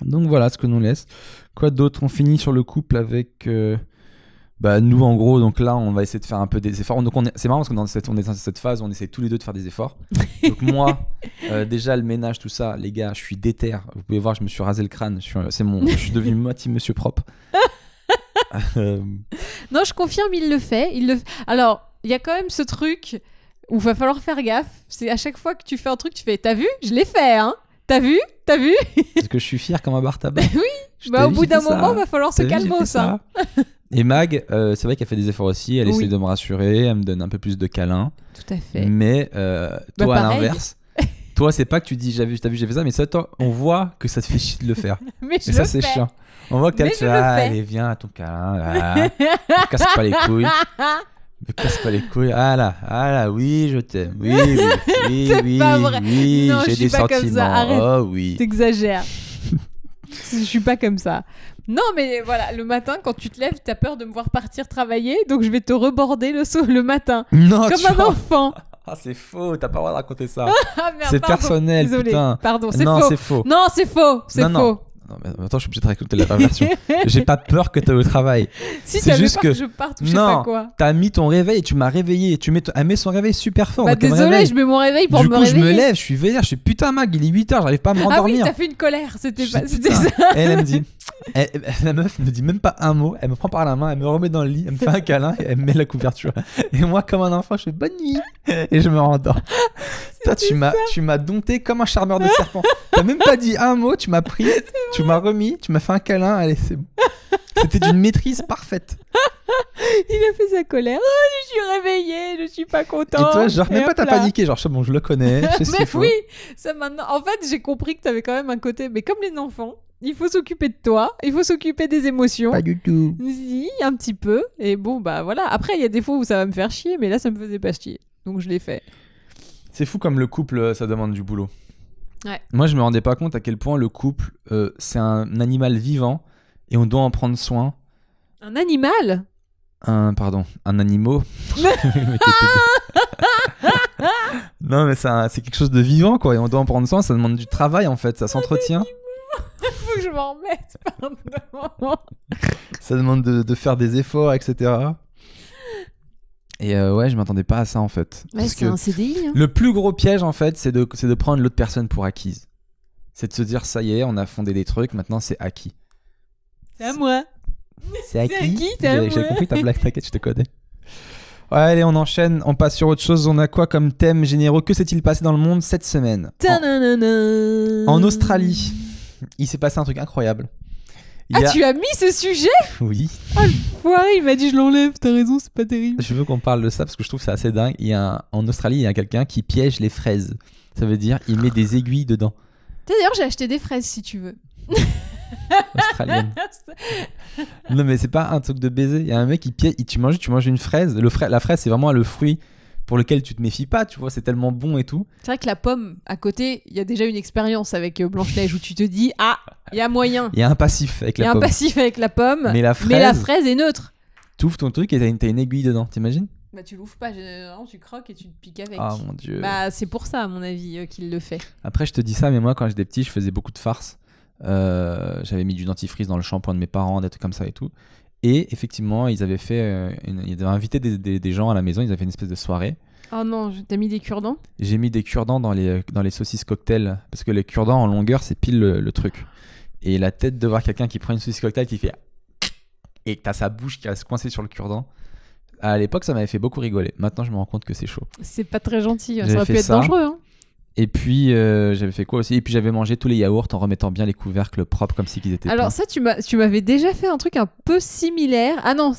Donc voilà ce que nous laisse. Quoi d'autre? On finit sur le couple avec nous en gros. Donc là on va essayer de faire un peu des efforts. Donc c'est marrant parce que on est dans cette phase où on essaie tous les deux de faire des efforts. Donc moi déjà le ménage tout ça les gars je suis déter. Vous pouvez voir je me suis rasé le crâne. Je suis devenu moitié monsieur propre.
Non je confirme il le fait. Alors il y a quand même ce truc où il va falloir faire gaffe. C'est à chaque fois que tu fais un truc tu fais t'as vu je l'ai fait hein. T'as vu Parce
que je suis fier comme un bar tabac.
Oui. Au bout d'un moment, il va falloir se calmer ça.
Et Mag, c'est vrai qu'elle fait des efforts aussi. Elle essaie de me rassurer. Elle me donne un peu plus de câlins.
Tout à fait.
Mais toi, à l'inverse, toi, c'est pas que tu dis t'as vu, j'ai fait ça, mais ça, toi, on voit que ça te fait chier de le faire.
Mais
ça, c'est chiant. On voit que t'es là, allez, viens à ton câlin. Ne casse pas les couilles. Me casse pas les couilles. Ah là, oui, je t'aime. Oui,
pas vrai.
Oui,
non,
j'ai des sentiments.
Comme ça. Arrête.
Oh oui.
T'exagères. Je suis pas comme ça. Non, mais voilà, le matin, quand tu te lèves, t'as peur de me voir partir travailler, donc je vais te reborder le matin.
Non,
comme un enfant.
Ah, c'est faux, t'as pas le droit de raconter ça.
Ah, merde,
c'est personnel,
désolé.
Putain.
Pardon, c'est
non,
faux.
C'est faux.
Non, c'est faux. C'est faux.
Non. Non, mais attends, je suis obligé de raconter la version. J'ai pas peur que t'ailles au travail.
Si c'est juste que je parte ou je sais pas quoi.
T'as mis ton réveil et tu m'as réveillé. Elle met son réveil super fort.
Désolé, je mets mon réveil pour me réveiller.
Du coup, je me lève, je suis vénère, je suis putain Mag, il est 8h, j'arrive pas à me rendormir.
Ah oui, t'as fait une colère, c'était ça.
Elle me dit, la meuf me dit même pas un mot, elle me prend par la main, elle me remet dans le lit, elle me fait un câlin et elle me met la couverture. Et moi, comme un enfant, je fais bonne nuit et je me rendors. Toi, tu m'as dompté comme un charmeur de serpent. T'as même pas dit un mot, tu m'as pris, tu m'as remis, tu m'as fait un câlin, allez, c'est bon. C'était d'une maîtrise parfaite.
Il a fait sa colère. Oh, je suis réveillée, je suis pas content.
Et toi, genre, même pas t'as paniqué, genre, bon, je le connais, je sais ce qu'il faut.
Mais oui, ça maintenant. En fait, j'ai compris que t'avais quand même un côté, mais comme les enfants, il faut s'occuper de toi, il faut s'occuper des émotions.
Pas du tout.
Si, un petit peu. Et bon, voilà. Après, il y a des fois où ça va me faire chier, mais là, ça me faisait pas chier. Donc, je l'ai fait.
C'est fou comme le couple, ça demande du boulot.
Ouais.
Moi, je me rendais pas compte à quel point le couple, c'est un animal vivant et on doit en prendre soin.
Un animal ?
Un animal. Non, mais c'est quelque chose de vivant, quoi. Et on doit en prendre soin. Ça demande du travail, en fait. Ça s'entretient.
Faut que je m'en remette, pardon.
Ça demande de faire des efforts, etc. Et ouais, je m'attendais pas à ça, en fait.
Ouais, c'est un CDI. Hein.
Le plus gros piège, en fait, c'est de prendre l'autre personne pour acquise. C'est de se dire, ça y est, on a fondé des trucs, maintenant c'est acquis.
C'est à moi.
C'est acquis.
J'ai
compris ta blague, t'inquiète, je te connais. Ouais, allez, on enchaîne, on passe sur autre chose. On a quoi comme thème généraux? Que s'est-il passé dans le monde cette semaine? En Australie, il s'est passé un truc incroyable.
Tu as mis ce sujet?
Oui.
Oh le foiré, il m'a dit je l'enlève, t'as raison, c'est pas terrible.
Je veux qu'on parle de ça parce que je trouve que c'est assez dingue. En Australie, il y a quelqu'un qui piège les fraises. Ça veut dire il met des aiguilles dedans.
D'ailleurs, j'ai acheté des fraises si tu veux.
Australienne. Non mais c'est pas un truc de baiser. Il y a un mec qui piège. Tu manges une fraise. La fraise c'est vraiment le fruit pour lequel tu te méfies pas, tu vois, c'est tellement bon et tout.
C'est vrai que la pomme, à côté, il y a déjà une expérience avec Blanche-Neige où tu te dis ah, il y a moyen.
Il y a un passif avec
Il y
la
a un
pomme.
passif avec la pomme,
Mais la
mais
fraise,
est neutre.
t'ouvres ton truc et t'as une aiguille dedans, t'imagines?
Bah tu l'ouvres pas, généralement tu croques et tu te piques avec.
Ah mon dieu.
Bah c'est pour ça à mon avis qu'il le fait.
Après, je te dis ça, mais moi, quand j'étais petit, je faisais beaucoup de farces. J'avais mis du dentifrice dans le shampoing de mes parents, des trucs comme ça et tout. Et effectivement, ils avaient fait, ils avaient invité des gens à la maison. Ils avaient fait une espèce de soirée.
Oh non, t'as mis des cure-dents?
J'ai mis des cure-dents dans les saucisses cocktail parce que les cure-dents en longueur, c'est pile le truc. Et la tête de voir quelqu'un qui prend une saucisse cocktail qui fait et que t'as sa bouche qui reste coincée sur le cure-dent. À l'époque, ça m'avait fait beaucoup rigoler. Maintenant, je me rends compte que c'est chaud.
C'est pas très gentil, ça
J'avais
aurait pu
fait
être
ça.
dangereux. Hein.
Et puis, j'avais fait quoi aussi? Et puis, j'avais mangé tous les yaourts en remettant bien les couvercles propres comme si qu'ils étaient
Alors
pleins.
ça, tu m'avais déjà fait un truc un peu similaire. Ah non,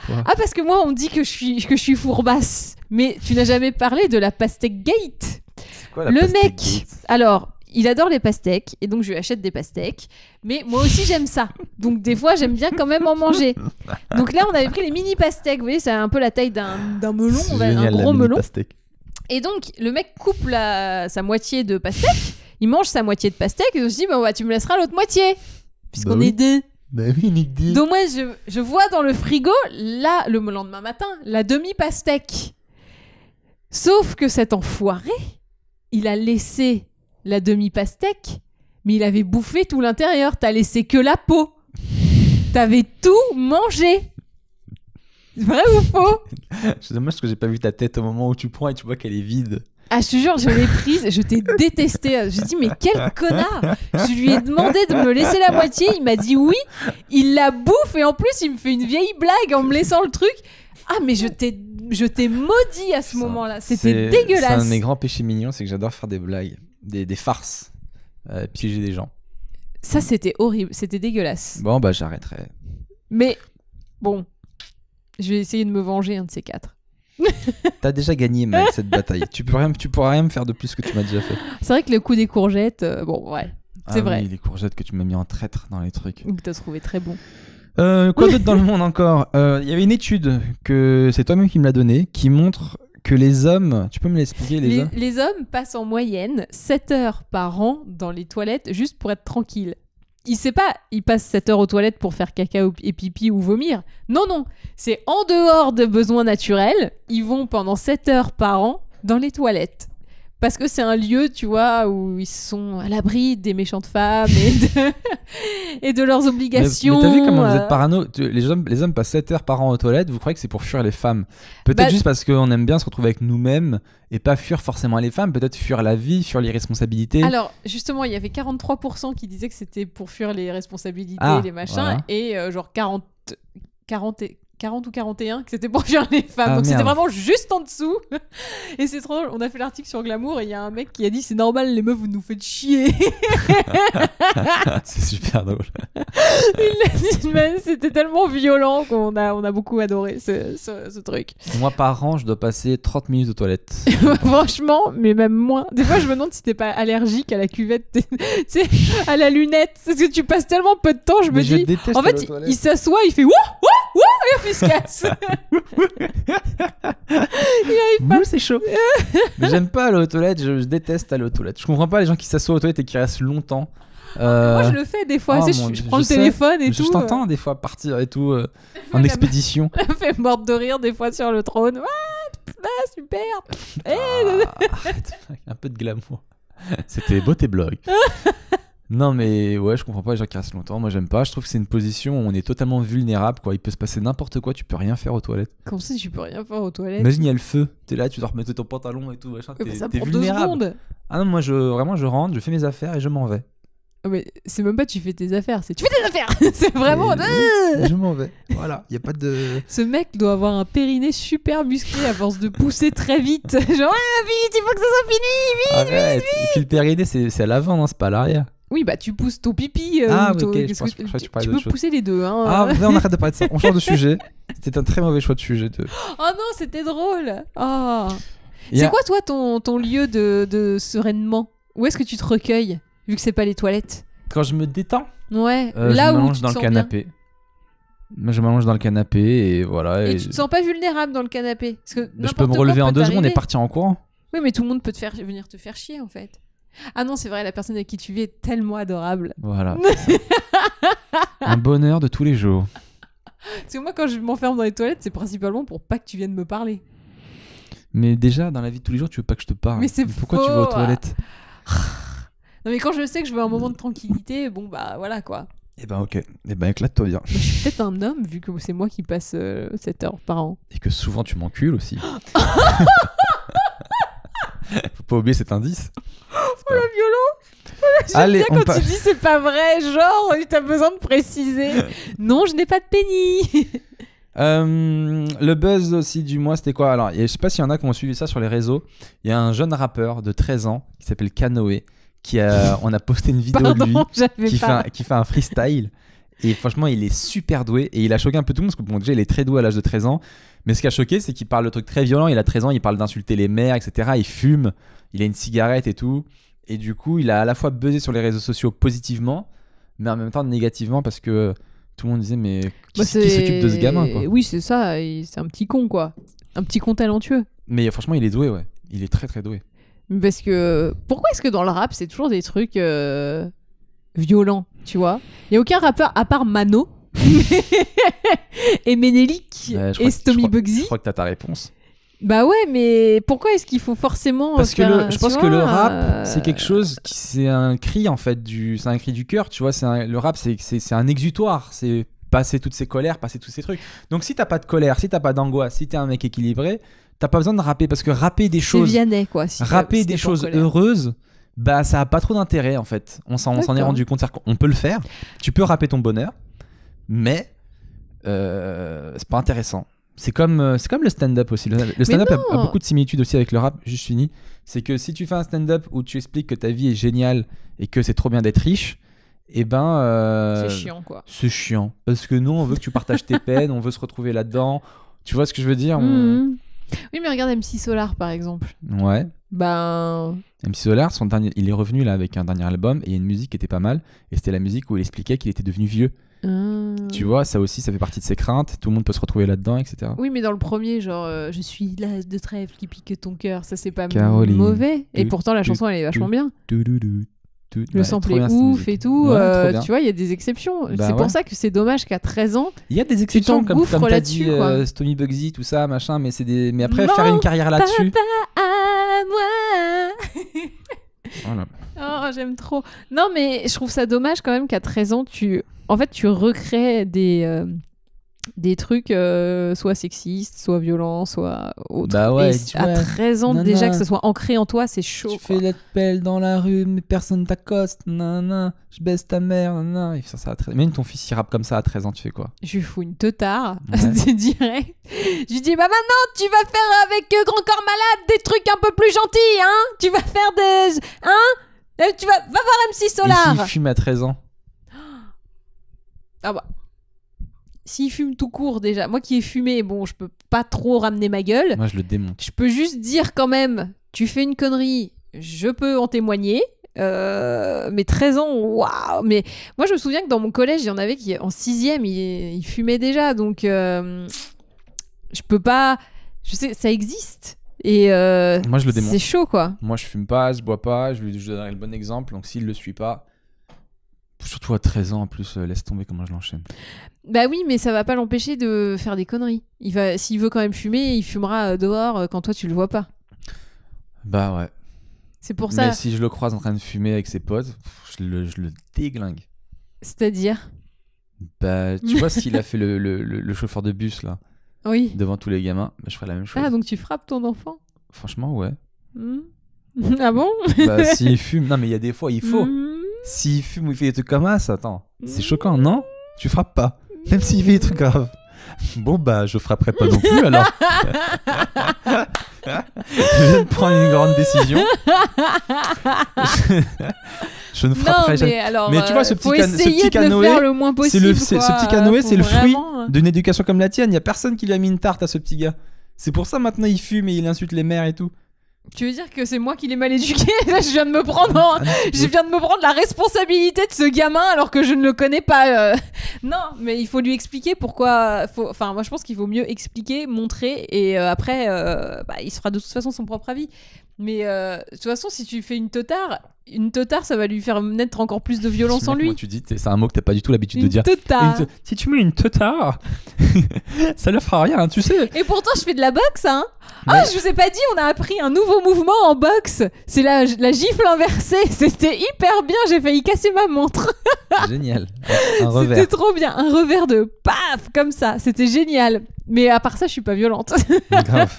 Quoi
parce que moi, on me dit que je suis fourbasse. Mais tu n'as jamais parlé de la pastèque gate.
C'est quoi, la
Le
pastèque
mec,
gate
alors, il adore les pastèques et donc je lui achète des pastèques. Mais moi aussi, j'aime ça. Donc des fois, j'aime bien quand même en manger. Donc là, on avait pris les mini pastèques. Vous voyez, c'est un peu la taille d'un melon,
C'est
un
génial, la
gros
mini
melon.
pastèque.
Et donc, le mec coupe sa moitié de pastèque. Il mange sa moitié de pastèque. Et je me dis, bah, tu me laisseras l'autre moitié. Puisqu'on
Bah oui.
est deux.
Bah oui, Nick dit.
Donc moi, je vois dans le frigo, là, le lendemain matin, la demi-pastèque. Sauf que cet enfoiré, il a laissé la demi-pastèque, mais il avait bouffé tout l'intérieur. T'as laissé que la peau. T'avais tout mangé. Vrai ou faux?
C'est dommage que j'ai pas vu ta tête au moment où tu prends et tu vois qu'elle est vide.
Ah, je te jure, je l'ai prise, je t'ai détesté. J'ai dit, mais quel connard! Je lui ai demandé de me laisser la moitié, il m'a dit oui, il la bouffe et en plus, il me fait une vieille blague en me laissant le truc. Ah, mais je t'ai maudit à ce moment-là, c'était
C'est
dégueulasse.
un de mes grands péchés mignons, c'est que j'adore faire des blagues, des farces, piéger des gens.
Ça, c'était horrible, c'était dégueulasse.
Bon, bah j'arrêterai.
Mais bon, je vais essayer de me venger un de ces quatre.
T'as déjà gagné, mec, cette bataille. Tu pourras rien me faire de plus que tu m'as déjà fait.
C'est vrai que le coup des courgettes, bon, ouais, c'est vrai.
Oui, les courgettes que tu m'as mis en traître dans les trucs.
Que t'as trouvé très bon.
Quoi d'autre dans le monde encore? Il y avait une étude, que c'est toi-même qui me l'a donnée, qui montre que les hommes... Tu peux me l'expliquer, les hommes?
Les hommes passent en moyenne 7 heures par an dans les toilettes juste pour être tranquilles. Ils passent 7 heures aux toilettes pour faire caca et pipi ou vomir. Non, c'est en dehors de besoins naturels. Ils vont pendant 7 heures par an dans les toilettes. Parce que c'est un lieu, tu vois, où ils sont à l'abri des méchantes femmes et de leurs obligations.
Mais t'as vu comment vous êtes parano? Les hommes passent 7 heures par an aux toilettes, vous croyez que c'est pour fuir les femmes? Peut-être juste parce qu'on aime bien se retrouver avec nous-mêmes et pas fuir forcément les femmes, peut-être fuir la vie, fuir les responsabilités.
Alors, justement, il y avait 43% qui disaient que c'était pour fuir les responsabilités, les machins,
voilà.
et genre 40 ou 41 que c'était pour fuir les femmes.
Ah,
Donc c'était
merde.
vraiment juste en dessous. Et c'est trop drôle. On a fait l'article sur Glamour et il y a un mec qui a dit c'est normal, les meufs, vous nous faites chier.
C'est super drôle.
Il l'a dit, mais c'était tellement violent qu'on a beaucoup adoré ce truc.
Moi, par an, je dois passer 30 minutes aux toilettes.
Franchement, mais même moins. Des fois, je me demande si t'es pas allergique à la cuvette, tu sais, à la lunette. Parce que tu passes tellement peu de temps, je me
Mais je
dis.
déteste
En
aller
fait,
aux toilettes.
il s'assoit, il fait wouh, wouh, wouh, et puis il se casse.
Moi, c'est chaud. Mais j'aime pas aller aux toilettes, je déteste aller aux toilettes. Je comprends pas les gens qui s'assoient aux toilettes et qui restent longtemps.
Moi, je le fais des fois.
oh
Tu sais,
mon
je
Dieu,
prends le
sais.
téléphone et
Je
tout.
t'entends des fois partir et tout en
la-
expédition.
Elle me fait morte de rire des fois sur le trône. Ah, super.
Arrête, un peu de glamour. C'était beau tes blogs. Non mais ouais, je comprends pas les gens qui restent longtemps. Moi j'aime pas. Je trouve que c'est une position où on est totalement vulnérable quoi. Il peut se passer n'importe quoi. Tu peux rien faire aux toilettes.
Comme ça, tu peux rien faire aux toilettes.
Imagine il y a le feu. T'es là, tu dois remettre ton pantalon et tout. Machin,
Ouais, bah, ça
t'es
prend 2
vulnérable.
secondes.
Ah non moi je rentre, je fais mes affaires et je m'en vais.
Ah, mais c'est même pas tu fais tes affaires, c'est tu fais tes affaires. C'est vraiment.
Et je m'en vais. Voilà. Il y a pas de.
Ce mec doit avoir un périnée super musclé à force de pousser très vite. Genre, ah, vite, il faut que ça soit fini.
Arrête. Et puis le périnée c'est à l'avant, non c'est pas à l'arrière.
Oui, bah tu pousses ton pipi.
Ah,
ou
oui,
ton-
ok, je
qu'est-ce
crois que tu parlais
tu
d'autre
peux
chose.
pousser les deux. Hein.
Ah on arrête de parler de ça. On change de sujet. C'était un très mauvais choix de sujet.
Oh non, c'était drôle. Oh.
Il y a-
C'est quoi, toi, ton lieu de sereinement? Où est-ce que tu te recueilles, vu que c'est pas les toilettes?
Quand je me détends,
Ouais,
je
là où
m'allonge
tu
dans
te
le
sens
canapé. Moi, je m'allonge dans le canapé et voilà.
Et tu te sens pas vulnérable dans le canapé? Parce que
Je peux
n'importe
me
quoi
relever en
peut
2 secondes et
t'arriver.
partir en courant.
Oui, mais tout le monde peut venir te faire chier en fait. Ah non, c'est vrai, la personne avec qui tu vis est tellement adorable.
Voilà. c'est ça. Un bonheur de tous les jours.
Parce que moi, quand je m'enferme dans les toilettes, c'est principalement pour pas que tu viennes me parler.
Mais déjà, dans la vie de tous les jours, tu veux pas que je te parle.
Mais c'est
Pourquoi tu
faux.
vas aux toilettes?
Non, mais quand je sais que je veux un moment de tranquillité, bon bah voilà quoi.
Eh ben ok. Eh ben éclate-toi bien.
Je suis peut-être un homme vu que c'est moi qui passe 7 heures par an.
Et que souvent tu m'encules aussi. Faut pas oublier cet indice.
Oh la violence. J'aime
Allez,
bien
on
quand tu dis c'est pas vrai, genre t'as besoin de préciser. Non, je n'ai pas de pénis.
Le buzz aussi du mois, c'était quoi? Alors, je sais pas s'il y en a qui ont suivi ça sur les réseaux. Il y a un jeune rappeur de 13 ans qui s'appelle Kanoé. On a posté une vidéo de lui
Pardon, j'avais pas.
qui fait un freestyle. Et franchement, il est super doué. Et il a choqué un peu tout le monde parce que bon, déjà, il est très doué à l'âge de 13 ans. Mais ce qui a choqué, c'est qu'il parle de trucs très violents. Il a 13 ans, il parle d'insulter les mères, etc. Il fume, il a une cigarette et tout. Et du coup, il a à la fois buzzé sur les réseaux sociaux positivement, mais en même temps négativement parce que tout le monde disait mais qui s'occupe de ce gamin quoi.
Oui, c'est ça, c'est un petit con quoi. Un petit con talentueux.
Mais franchement, il est doué, ouais. Il est très très doué.
Parce que pourquoi est-ce que dans le rap, c'est toujours des trucs violents, tu vois? Il y a aucun rappeur à part Mano et Ménélique et Stomy Bugsy.
Je crois que t'as ta réponse.
Bah ouais, mais pourquoi est-ce qu'il faut forcément
Parce que
faire,
je pense
tu
que le
vois,
rap, c'est quelque chose c'est un cri en fait c'est un cri du cœur, tu vois, le rap c'est un exutoire, c'est passer toutes ces colères, passer tous ces trucs. Donc si t'as pas de colère, si t'as pas d'angoisse, si t'es un mec équilibré, t'as pas besoin de rapper parce que rapper des choses
Vianney, quoi,
rapper des choses heureuses, bah ça a pas trop d'intérêt en fait. On s'en est rendu compte, on peut le faire. Tu peux rapper ton bonheur, mais c'est pas intéressant. C'est comme le stand-up aussi. Le stand-up a beaucoup de similitudes aussi avec le rap, juste fini. C'est que si tu fais un stand-up où tu expliques que ta vie est géniale et que c'est trop bien d'être riche, et ben.
c'est chiant quoi.
C'est chiant. Parce que nous, on veut que tu partages tes peines, on veut se retrouver là-dedans. Tu vois ce que je veux dire?
Oui, mais regarde MC Solar par exemple.
Ouais.
Ben.
MC Solar, il est revenu là avec un dernier album et il y a une musique qui était pas mal. Et c'était la musique où il expliquait qu'il était devenu vieux. Tu vois, ça aussi, ça fait partie de ses craintes. Tout le monde peut se retrouver là-dedans, etc.
Oui, mais dans le premier, genre, je suis l'as de trèfle qui pique ton cœur, ça c'est pas
Caroline.
mauvais. Et pourtant, la chanson elle est vachement bien. Le sample est ouf et tout.
Ouais,
tu vois, il y a des exceptions.
Bah
c'est
ouais.
pour ça que c'est dommage qu'à 13 ans.
Il y a des exceptions comme
t'engouffres
t'as dit,
là-dessus, quoi.
Stomy Bugsy, tout ça, machin. Mais après,
Non,
faire une carrière là-dessus.
Papa à moi.
Voilà.
Oh, j'aime trop. Non, mais je trouve ça dommage quand même qu'à 13 ans, tu recrées des trucs soit sexistes, soit violents, soit autres.
Bah ouais,
et à 13 ans, déjà que ce soit ancré en toi, c'est chaud.
Tu fais la pelle dans la rue, mais personne t'accoste. Nanana, je baisse ta mère. Nanana. Et ça à 13... Même ton fils il rappe comme ça à 13 ans, tu fais quoi?
Je lui fous une teutard,
Ouais.
direct. Je lui dis, bah maintenant, tu vas faire avec Grand Corps Malade des trucs un peu plus gentils, hein? Tu vas faire des... Hein? Tu vas voir MC
Et
Solar.
s'il fume à 13 ans?
Ah bah... S'il fume tout court déjà, moi qui ai fumé, bon, je peux pas trop ramener ma gueule.
Moi, je le démonte.
Je peux juste dire quand même, tu fais une connerie, je peux en témoigner. Mais 13 ans, waouh! Mais moi, je me souviens que dans mon collège, il y en avait qui, en 6e, ils fumaient déjà. Donc, je peux pas... Je sais, ça existe. Et
Moi, je le démonte.
c'est chaud, quoi.
Moi, je fume pas, je bois pas. Je donnerai le bon exemple. Donc, s'il le suit pas... Surtout à 13 ans en plus, laisse tomber comment je l'enchaîne.
Bah oui, mais ça va pas l'empêcher de faire des conneries. S'il veut quand même fumer, il fumera dehors quand toi tu le vois pas.
Bah ouais.
C'est pour ça.
Mais si je le croise en train de fumer avec ses potes, je le déglingue.
C'est-à-dire?
Bah tu vois s'il a fait le chauffeur de bus là,
Oui.
devant tous les gamins, bah, je ferais la même chose.
Ah, donc tu frappes ton enfant?
Franchement, ouais.
Ah bon?
Bah s'il fume, non mais il y a des fois, il faut.
Mm.
S'il fume ou il fait des trucs comme ça, attends, c'est choquant, non? Tu frappes pas, même s'il fait des trucs graves. Bon bah je frapperai pas non plus alors. Je viens de prendre une grande décision. Je ne frapperai
Non,
jamais.
mais alors,
Mais tu vois, ce
faut
petit
essayer de
canoë,
le faire le moins possible.
ce
quoi.
petit canoë,
Faut
c'est le fruit
vraiment,
d'une éducation comme la tienne. Il y a personne qui lui a mis une tarte à ce petit gars. C'est pour ça maintenant il fume et il insulte les mères et tout.
Tu veux dire que c'est moi qui l'ai mal éduqué? Là, je viens de me prendre la responsabilité de ce gamin alors que je ne le connais pas. Non, mais il faut lui expliquer pourquoi. Enfin, moi, je pense qu'il vaut mieux expliquer, montrer, et après, il se fera de toute façon son propre avis. Mais de toute façon, si tu fais une totard, ça va lui faire naître encore plus de violence en lui.
Comment tu dis, c'est un mot que t'as pas du tout l'habitude de dire.
Totard.
Si tu mets une totard, ça ne fera rien, tu sais.
Et pourtant, je fais de la boxe, hein.
Mais-
Ah, je vous ai pas dit, on a appris un nouveau mouvement en boxe. C'est la gifle inversée. C'était hyper bien. J'ai failli casser ma montre.
Génial. Un revers.
C'était trop bien. Un revers de paf, comme ça. C'était génial. Mais à part ça, je suis pas violente.
Grave.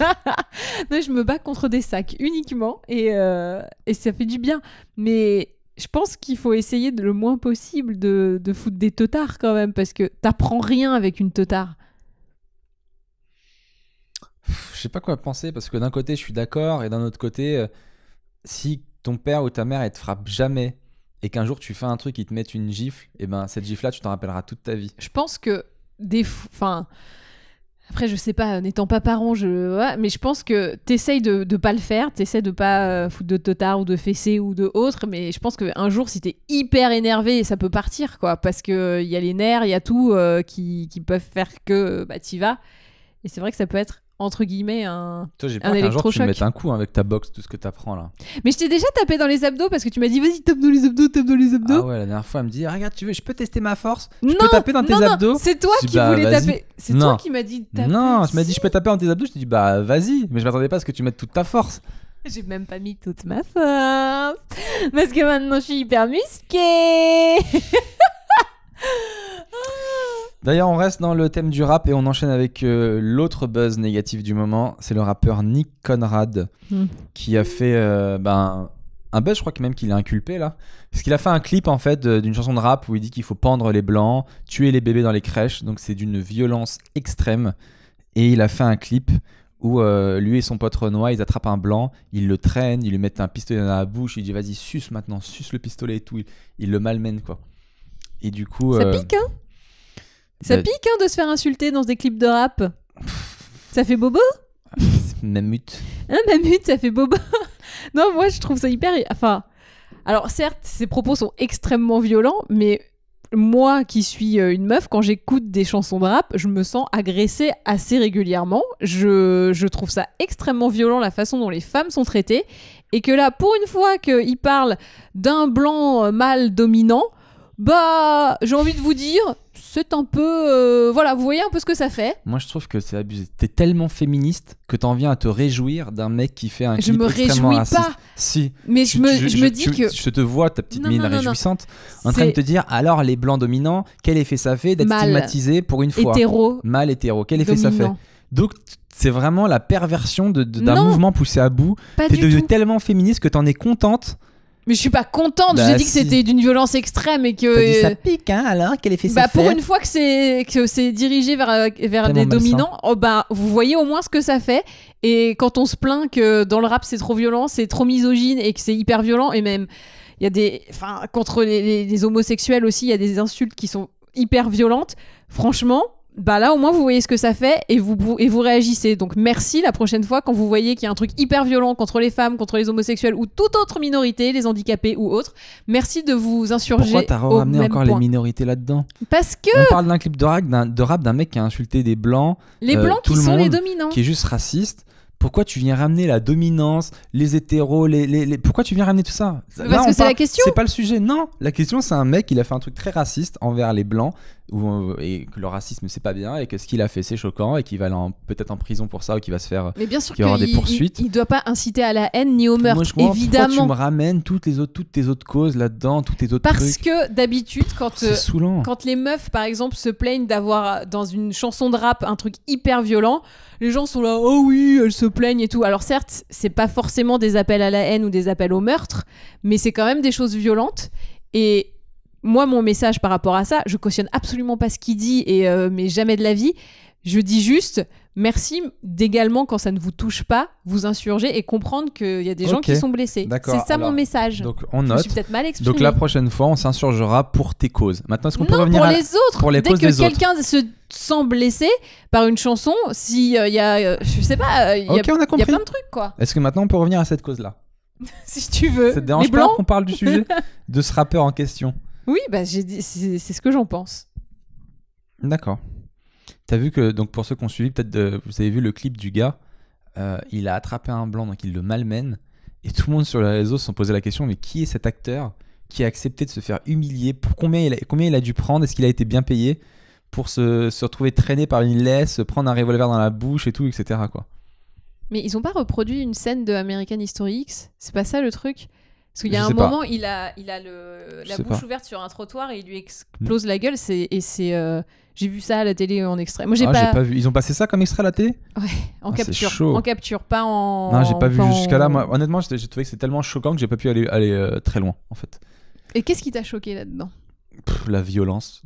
Non, je me bats contre des sacs uniquement. Et ça fait du bien. Mais je pense qu'il faut essayer le moins possible de foutre des teutards quand même. Parce que t'apprends rien avec une teutard.
Je sais pas quoi penser parce que d'un côté je suis d'accord et d'un autre côté si ton père ou ta mère elle te frappe jamais et qu'un jour tu fais un truc, ils te mettent une gifle, et ben cette gifle là tu t'en rappelleras toute ta vie.
Je pense que enfin, après je sais pas, n'étant pas parent, ouais, mais je pense que t'essayes de pas le faire, t'essayes de pas foutre de totard ou de fessée ou de autre, mais je pense qu'un jour si t'es hyper énervé, ça peut partir quoi, parce que y a les nerfs, il y a tout qui peuvent faire que t'y vas, et c'est vrai que ça peut être entre guillemets
Toi j'ai peur qu'un jour tu me mettes un coup avec ta boxe, tout ce que t'apprends là.
Mais je t'ai déjà tapé dans les abdos parce que tu m'as dit vas-y tape dans les abdos.
Ah ouais, la dernière fois elle me dit regarde, tu veux, je peux tester ma force, je
Non,
peux taper dans tes abdos.
c'est toi
Je dis,
qui voulais
vas-y.
taper, c'est
Non.
toi qui m'as dit de taper.
Non, tu m'as dit je peux taper dans tes abdos, je t'ai dit bah vas-y, mais je m'attendais pas à ce que tu mettes toute ta force.
J'ai même pas mis toute ma force parce que maintenant je suis hyper musquée.
D'ailleurs, on reste dans le thème du rap et on enchaîne avec l'autre buzz négatif du moment. C'est le rappeur Nick Conrad qui a fait un buzz, je crois que même qu'il est inculpé là. Parce qu'il a fait un clip en fait d'une chanson de rap où il dit qu'il faut pendre les blancs, tuer les bébés dans les crèches. Donc c'est d'une violence extrême. Et il a fait un clip où lui et son pote Renoir, ils attrapent un blanc, ils le traînent, ils lui mettent un pistolet dans la bouche, il dit vas-y suce maintenant, suce le pistolet et tout. Il le malmène quoi. Et du coup...
Ça pique hein. Ça pique hein, de se faire insulter dans des clips de rap. Ça fait bobo.
Mammut.
Mammut, ça fait bobo. Non, moi je trouve ça hyper... Enfin, alors certes, ses propos sont extrêmement violents, mais moi qui suis une meuf, quand j'écoute des chansons de rap, je me sens agressée assez régulièrement. Je trouve ça extrêmement violent la façon dont les femmes sont traitées. Et que là, pour une fois qu'il parle d'un blanc mâle dominant, j'ai envie de vous dire, c'est un peu... voilà, vous voyez un peu ce que ça fait.
Moi, je trouve que c'est abusé. T'es tellement féministe que t'en viens à te réjouir d'un mec qui fait un clip extrêmement raciste.
Je me réjouis pas.
Si.
Mais je me dis que...
Je te vois, ta petite mine réjouissante, en train
C'est
de te dire, alors les blancs dominants, quel effet ça fait d'être stigmatisé pour une fois.
Hétéro.
Mâle hétéro, quel effet ça fait?
Dominant.
Donc, c'est vraiment la perversion d'un
Non.
mouvement poussé à bout.
Pas
T'es
du
devenue
tout.
tellement féministe que t'en es contente.
Mais je suis pas contente,
Bah,
j'ai dit que
si.
c'était d'une violence extrême et que...
T'as dit ça pique, hein, alors quel effet ça fait?
Pour une fois que c'est dirigé vers des
malsain.
dominants, vous voyez au moins ce que ça fait. Et quand on se plaint que dans le rap c'est trop violent, c'est trop misogyne et que c'est hyper violent, et même il y a contre les homosexuels aussi, il y a des insultes qui sont hyper violentes. Franchement, là au moins vous voyez ce que ça fait et vous réagissez. Donc merci la prochaine fois quand vous voyez qu'il y a un truc hyper violent contre les femmes, contre les homosexuels ou toute autre minorité, les handicapés ou autres. Merci de vous insurger.
Pourquoi t'as
au
ramené
même
encore
point.
les minorités là-dedans?
Parce que
On parle d'un clip de rap d'un mec qui a insulté des blancs,
les blancs
tout
qui
le
sont les
monde,
dominants.
qui est juste raciste. Pourquoi tu viens ramener la dominance, les hétéros, pourquoi tu viens ramener tout ça?
Parce que c'est la question.
C'est pas le sujet, non. La question, c'est un mec, il a fait un truc très raciste envers les blancs, et que le racisme, c'est pas bien, et que ce qu'il a fait, c'est choquant, et qu'il va aller peut-être en prison pour ça, ou qu'il va se faire...
Mais bien sûr
qu'il y aura des poursuites.
Il doit pas inciter à la haine ni au meurtre,
Moi, je comprends
évidemment.
pourquoi tu me ramènes toutes tes autres causes là-dedans, tous tes autres
Parce
trucs.
que d'habitude,
C'est saoulant.
quand les meufs, par exemple, se plaignent d'avoir dans une chanson de rap un truc hyper violent, les gens sont là, oh oui, elles se plaignent et tout. Alors certes, c'est pas forcément des appels à la haine ou des appels au meurtre, mais c'est quand même des choses violentes. Et moi, mon message par rapport à ça, je cautionne absolument pas ce qu'il dit, mais jamais de la vie. Je dis juste, merci d'également, quand ça ne vous touche pas, vous insurger et comprendre qu'il y a des gens
Ok.
qui sont blessés.
D'accord,
C'est ça
alors,
mon message.
Donc on
Je me
note.
suis peut-être mal exprimée.
Donc la prochaine fois, on s'insurgera pour tes causes. Maintenant, est-ce qu'on peut
Non,
revenir
pour
à...
les autres.
pour les
Dès
causes
que
des autres.
quelqu'un se sent blessé par une chanson, si y a, je sais pas, il y a
Ok, on a
il y a
compris.
plein de trucs, quoi.
Est-ce que maintenant on peut revenir à cette cause-là?
Si tu veux.
Ça te dérange
Les
pas
blancs.
qu'on parle du sujet de ce rappeur en question?
Oui, bah j'ai dit, c'est ce que j'en pense.
D'accord. T'as vu que, donc pour ceux qui ont suivi, peut-être vous avez vu le clip du gars, il a attrapé un blanc, donc il le malmène, et tout le monde sur les réseaux se sont posé la question, mais qui est cet acteur qui a accepté de se faire humilier? Pour combien il a dû prendre? Est-ce qu'il a été bien payé pour se retrouver traîné par une laisse, prendre un revolver dans la bouche et tout, etc. quoi.
Mais ils ont pas reproduit une scène de American History X? C'est pas ça le truc? Parce qu'il y a
Je
un
sais pas.
moment, il a
Je
la
sais
bouche
pas.
ouverte sur un trottoir et il lui explose la gueule. J'ai vu ça à la télé en extrait. Moi, j'ai
J'ai
pas
pas vu. Ils ont passé ça comme extrait à la télé?
en
Ah, c'est
capture.
chaud.
En capture, pas en.
Non, j'ai pas vu
en-
jusqu'à là. Moi, honnêtement, j'ai trouvé que c'était tellement choquant que j'ai pas pu aller très loin, en fait.
Et qu'est-ce qui t'a choqué là-dedans?
La violence.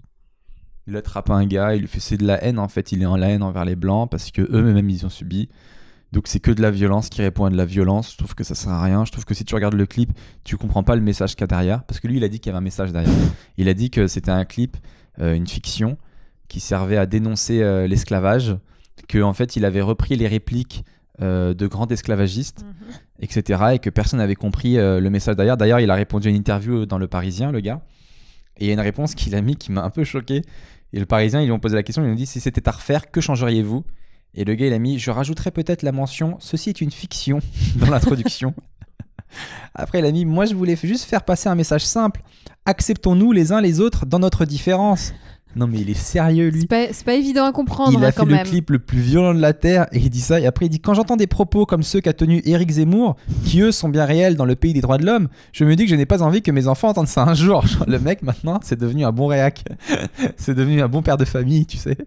Il attrape un gars, il lui fait, c'est de la haine en fait, il est en la haine envers les blancs parce que eux-mêmes ils ont subi. Donc c'est que de la violence qui répond à de la violence. Je trouve que ça sert à rien. Je trouve que si tu regardes le clip, tu comprends pas le message qu'il y a derrière. Parce que lui, il a dit qu'il y avait un message derrière. Il a dit que c'était un clip, une fiction, qui servait à dénoncer l'esclavage. Que en fait, il avait repris les répliques de grands esclavagistes, etc. Et que personne n'avait compris le message derrière. D'ailleurs, il a répondu à une interview dans Le Parisien, le gars. Et il y a une réponse qu'il a mis qui m'a un peu choqué. Et Le Parisien, ils lui ont posé la question, ils lui ont dit si c'était à refaire, que changeriez-vous? Et le gars, il a mis je rajouterais peut-être la mention ceci est une fiction dans l'introduction. Après, il a mis moi, je voulais juste faire passer un message simple. Acceptons-nous les uns les autres dans notre différence. Non, mais il est sérieux, lui.
C'est pas évident à comprendre
Il a
quand
fait le
même.
clip le plus violent de la Terre et il dit ça. Et après, il dit quand j'entends des propos comme ceux qu'a tenus Éric Zemmour, qui eux sont bien réels dans le pays des droits de l'homme, je me dis que je n'ai pas envie que mes enfants entendent ça un jour. Genre, le mec, maintenant, c'est devenu un bon réac. C'est devenu un bon père de famille, tu sais.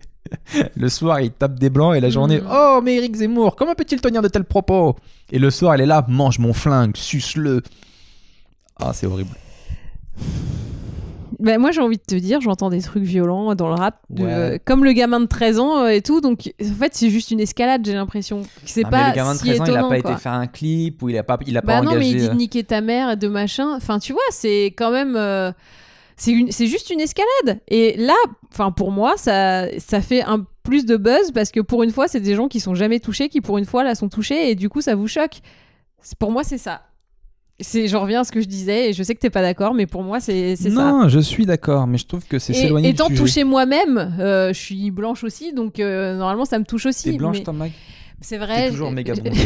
Le soir, il tape des blancs et la journée, oh, mais Éric Zemmour, comment peut-il tenir de tels propos? Et le soir, elle est là, mange mon flingue, suce-le. Ah, c'est horrible.
Ben, moi, j'ai envie de te dire, j'entends des trucs violents dans le rap,
Ouais.
comme le gamin de 13 ans et tout. Donc, en fait, c'est juste une escalade, j'ai l'impression. C'est
Ah,
pas
mais le gamin de
si
13 ans, il a
étonnant,
pas
quoi.
été faire un clip ou il a pas
Bah non, mais
engagé.
il dit de niquer ta mère et de machin. Enfin, tu vois, c'est quand même. C'est juste une escalade. Et là, enfin, pour moi, ça fait un plus de buzz parce que pour une fois, c'est des gens qui sont jamais touchés, qui pour une fois là sont touchés et du coup, ça vous choque. Pour moi, c'est ça. Je reviens à ce que je disais et je sais que t'es pas d'accord, mais pour moi, c'est ça.
Non, je suis d'accord, mais je trouve que c'est s'éloigner
Et
du
étant
sujet.
touchée moi-même, je suis blanche aussi, donc normalement, ça me touche aussi.
T'es blanche,
mais
toi, Mag?
c'est vrai.
T'es toujours méga bronzée.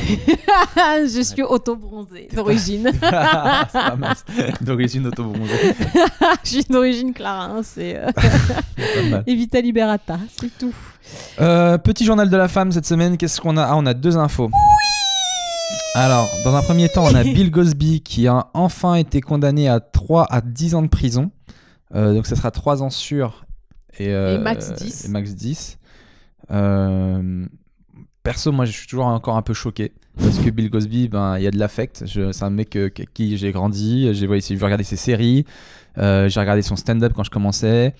Je suis auto-bronzée d'origine.
C'est pas mal. D'origine auto-bronzée.
Je suis d'origine Clara, c'est
Pas mal.
Evita Liberata, c'est tout.
Petit journal de la femme cette semaine, qu'est-ce qu'on a? Ah, on a deux infos. Alors, dans un premier temps, on a Bill Cosby qui a enfin été condamné à 3 à 10 ans de prison. Donc, ça sera 3 ans sûrs et
max 10.
et max 10. Perso, moi, je suis toujours encore un peu choqué parce que Bill Cosby, ben, il y a de l'affect. C'est un mec qui j'ai grandi. J'ai regardé ses séries. J'ai regardé son stand-up quand je commençais.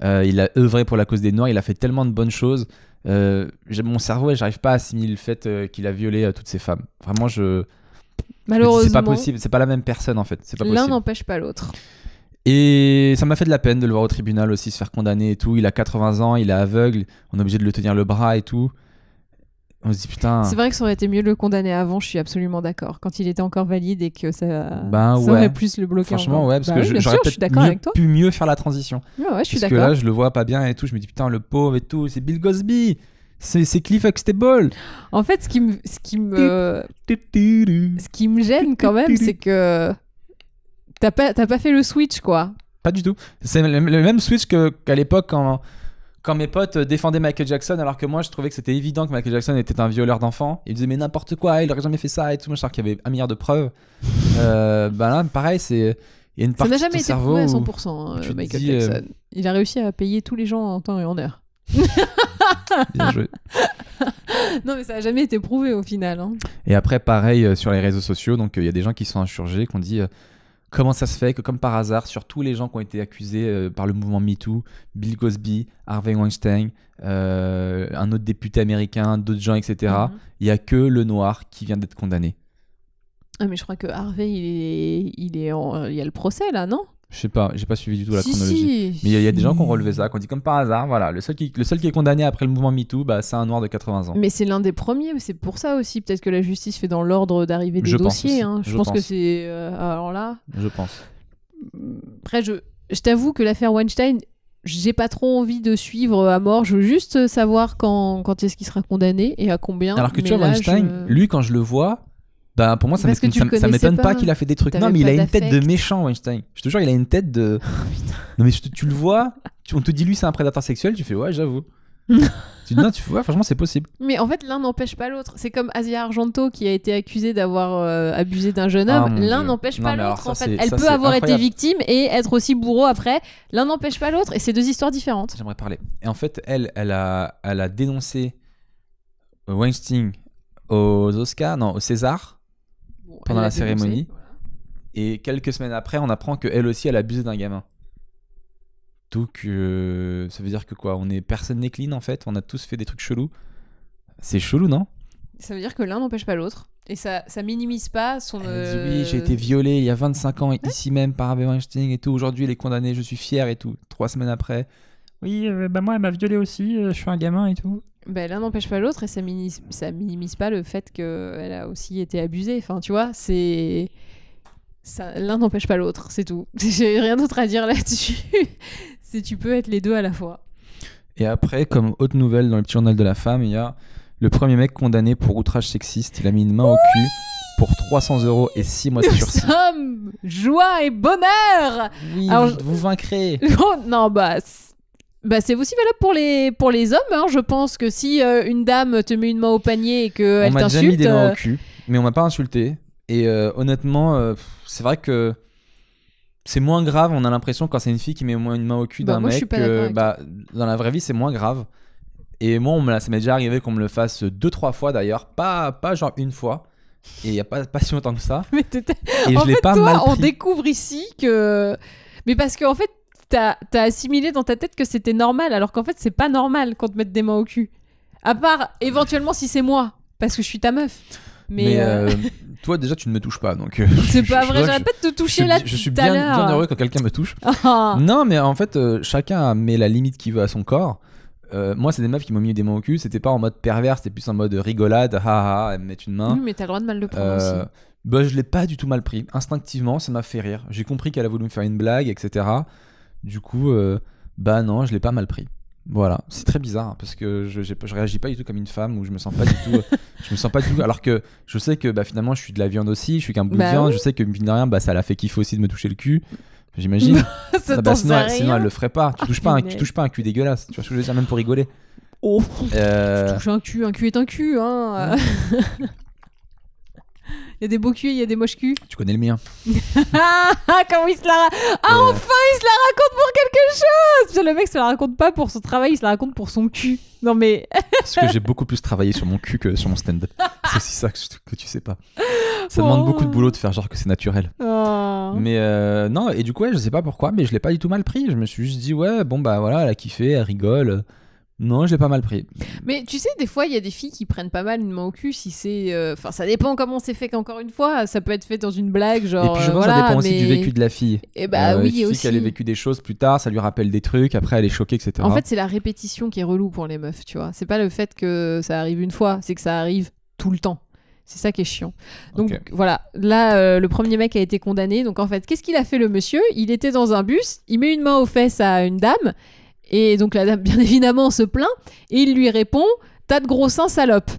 Il a œuvré pour la cause des Noirs. Il a fait tellement de bonnes choses. Mon cerveau, j'arrive pas à assimiler le fait qu'il a violé toutes ces femmes. Vraiment,
Malheureusement,
c'est pas possible. C'est pas la même personne en fait. C'est pas
l'un
possible.
n'empêche pas l'autre.
Et ça m'a fait de la peine de le voir au tribunal aussi se faire condamner et tout. Il a 80 ans, il est aveugle. On est obligé de le tenir le bras et tout. On se dit putain.
C'est vrai que ça aurait été mieux de le condamner avant, je suis absolument d'accord. Quand il était encore valide et que ça
Ben ouais.
aurait plus le bloquer.
Franchement,
encore.
ouais, parce
Bah
que
oui, bien
j'aurais
sûr, je suis d'accord avec toi.
pu mieux faire la transition.
Ouais, je suis
Parce que
d'accord.
là, je le vois pas bien et tout. Je me dis putain, le pauvre et tout. C'est Bill Cosby. C'est Cliff Huxtable.
En fait, ce qui me gêne quand même, c'est que t'as pas fait le switch, quoi.
Pas du tout. C'est le même switch qu'à l'époque quand mes potes défendaient Michael Jackson, alors que moi je trouvais que c'était évident que Michael Jackson était un violeur d'enfants. Ils disaient mais n'importe quoi, il aurait jamais fait ça et tout. Moi je savais qu'il y avait un milliard de preuves. Bah là, pareil, il y a une
Ça
partie
n'a
de
jamais
ton
été
cerveau
prouvé à
où
100%,
tu te
Michael
dis,
Jackson. Il a réussi à payer tous les gens en temps et en heure.
bien joué.
Non, mais ça n'a jamais été prouvé au final. Hein.
Et après, pareil sur les réseaux sociaux, donc il y a des gens qui sont insurgés, qui ont dit comment ça se fait que, comme par hasard, sur tous les gens qui ont été accusés par le mouvement MeToo, Bill Cosby, Harvey Weinstein, un autre député américain, d'autres gens, etc., il n'y a que le noir qui vient d'être condamné.
Ah, mais je crois que Harvey, il y a le procès, là, non?
Je sais pas, j'ai pas suivi du tout la chronologie. Mais il y a des gens qui ont relevé ça, qui ont dit comme par hasard, voilà, le seul qui est condamné après le mouvement MeToo, bah, c'est un noir de 80 ans.
Mais c'est l'un des premiers, c'est pour ça aussi, peut-être que la justice fait dans l'ordre d'arrivée des dossiers. Je pense que c'est... alors là...
Je pense.
Après, je t'avoue que l'affaire Weinstein, j'ai pas trop envie de suivre à mort, je veux juste savoir quand est-ce qu'il sera condamné et à combien.
Alors que tu vois, Weinstein, lui, quand je le vois... Bah pour moi ça m'étonne pas qu'il a fait des trucs. Non mais il a une tête de méchant Weinstein. Je te jure il a une tête de... Non mais tu le vois, on te dit lui c'est un prédateur sexuel, tu fais ouais j'avoue. Tu dis non, tu fais ouais franchement c'est possible.
Mais en fait l'un n'empêche pas l'autre. C'est comme Asia Argento qui a été accusée d'avoir abusé d'un jeune homme. L'un n'empêche pas l'autre en fait. Elle peut avoir été victime et être aussi bourreau après. L'un n'empêche pas l'autre et c'est deux histoires différentes.
J'aimerais parler. Et en fait elle a dénoncé Weinstein aux Oscars, non au César. Pendant la cérémonie. Voilà. Et quelques semaines après, on apprend qu'elle aussi, elle a abusé d'un gamin. Donc, ça veut dire que quoi, personne n'est clean en fait. On a tous fait des trucs chelous. C'est chelou, non?
Ça veut dire que l'un n'empêche pas l'autre. Et ça minimise pas son...
Elle dit oui, j'ai été violée il y a 25 ans ici même par Harvey Weinstein et tout. Aujourd'hui, elle est condamnée, je suis fière et tout. 3 semaines après.
Oui, bah moi, elle m'a violée aussi. Je suis un gamin et tout.
Ben, l'un n'empêche pas l'autre et ça minimise pas le fait qu'elle a aussi été abusée. Enfin, tu vois, l'un n'empêche pas l'autre, c'est tout. J'ai rien d'autre à dire là-dessus. Tu peux être les deux à la fois.
Et après, comme haute nouvelle dans le petit journal de la femme, il y a le premier mec condamné pour outrage sexiste. Il a mis une main au cul pour 300 € et 6 mois de sursis.
Somme, joie et bonheur.
Oui, vous vaincrez.
Non, c'est aussi valable pour les hommes. Hein. Je pense que si une dame te met une main au panier et qu'elle t'insulte... On m'a déjà
mis des mains au cul, mais on m'a pas insulté. Et honnêtement, c'est vrai que c'est moins grave. On a l'impression quand c'est une fille qui met une main au cul d'un mec que dans la vraie vie, c'est moins grave. Et moi, ça m'est déjà arrivé qu'on me le fasse 2-3 fois d'ailleurs. Pas genre une fois. Et il n'y a pas si longtemps que ça.
Mais
et je l'ai pas mal pris.
On découvre ici que... Mais parce qu'en fait, t'as assimilé dans ta tête que c'était normal, alors qu'en fait c'est pas normal qu'on te mette des mains au cul. À part éventuellement si c'est moi, parce que je suis ta meuf. Mais
toi déjà tu ne me touches pas, donc.
C'est pas vrai, j'arrête pas de te toucher là.
Je suis bien heureux quand quelqu'un me touche. Non mais en fait chacun met la limite qu'il veut à son corps. Moi c'est des meufs qui m'ont mis des mains au cul, c'était pas en mode pervers, c'était plus en mode rigolade, haha, elles me mettent une main.
Oui mais t'as le droit de mal le prendre aussi.
Bah je l'ai pas du tout mal pris, instinctivement ça m'a fait rire. J'ai compris qu'elle a voulu me faire une blague, etc. Du coup, non, je l'ai pas mal pris. Voilà, c'est très bizarre hein, parce que je réagis pas du tout comme une femme où je me sens pas du tout. Je me sens pas du tout. Alors que je sais que finalement je suis de la viande aussi, je suis qu'un bout de viande. Oui. Je sais que mine de rien, ça l'a fait kiffer aussi de me toucher le cul. J'imagine. Sinon elle le ferait pas. Tu touches pas un cul dégueulasse. Tu vois ce que je veux dire, même pour rigoler.
Oh. Je touche un cul est un cul. Hein. Il y a des beaux culs, il y a des moches culs.
Tu connais le mien.
Comment il se la enfin il se la raconte pour quelque chose. Le mec se la raconte pas pour son travail, il se la raconte pour son cul. Non mais...
Parce que j'ai beaucoup plus travaillé sur mon cul que sur mon stand. C'est aussi ça que tu sais pas. Ça demande beaucoup de boulot de faire genre que c'est naturel. Mais non, et du coup je sais pas pourquoi, mais je l'ai pas du tout mal pris. Je me suis juste dit ouais bon voilà, elle a kiffé, elle rigole. Non, je l'ai pas mal pris.
Mais tu sais, des fois, il y a des filles qui prennent pas mal une main au cul si c'est... Enfin, ça dépend comment c'est fait, qu'encore une fois. Ça peut être fait dans une blague, genre...
Et puis je pense que ça dépend aussi du vécu de la fille.
Et oui,
une
aussi.
fille qui a vécu des choses plus tard, ça lui rappelle des trucs, après elle est choquée, etc.
En fait, c'est la répétition qui est relou pour les meufs, tu vois. C'est pas le fait que ça arrive une fois, c'est que ça arrive tout le temps. C'est ça qui est chiant. Donc voilà, là, le premier mec a été condamné. Donc en fait, qu'est-ce qu'il a fait le monsieur ? Il était dans un bus, il met une main aux fesses à une dame... Et donc la dame, bien évidemment, se plaint et il lui répond « T'as de gros seins, salope ».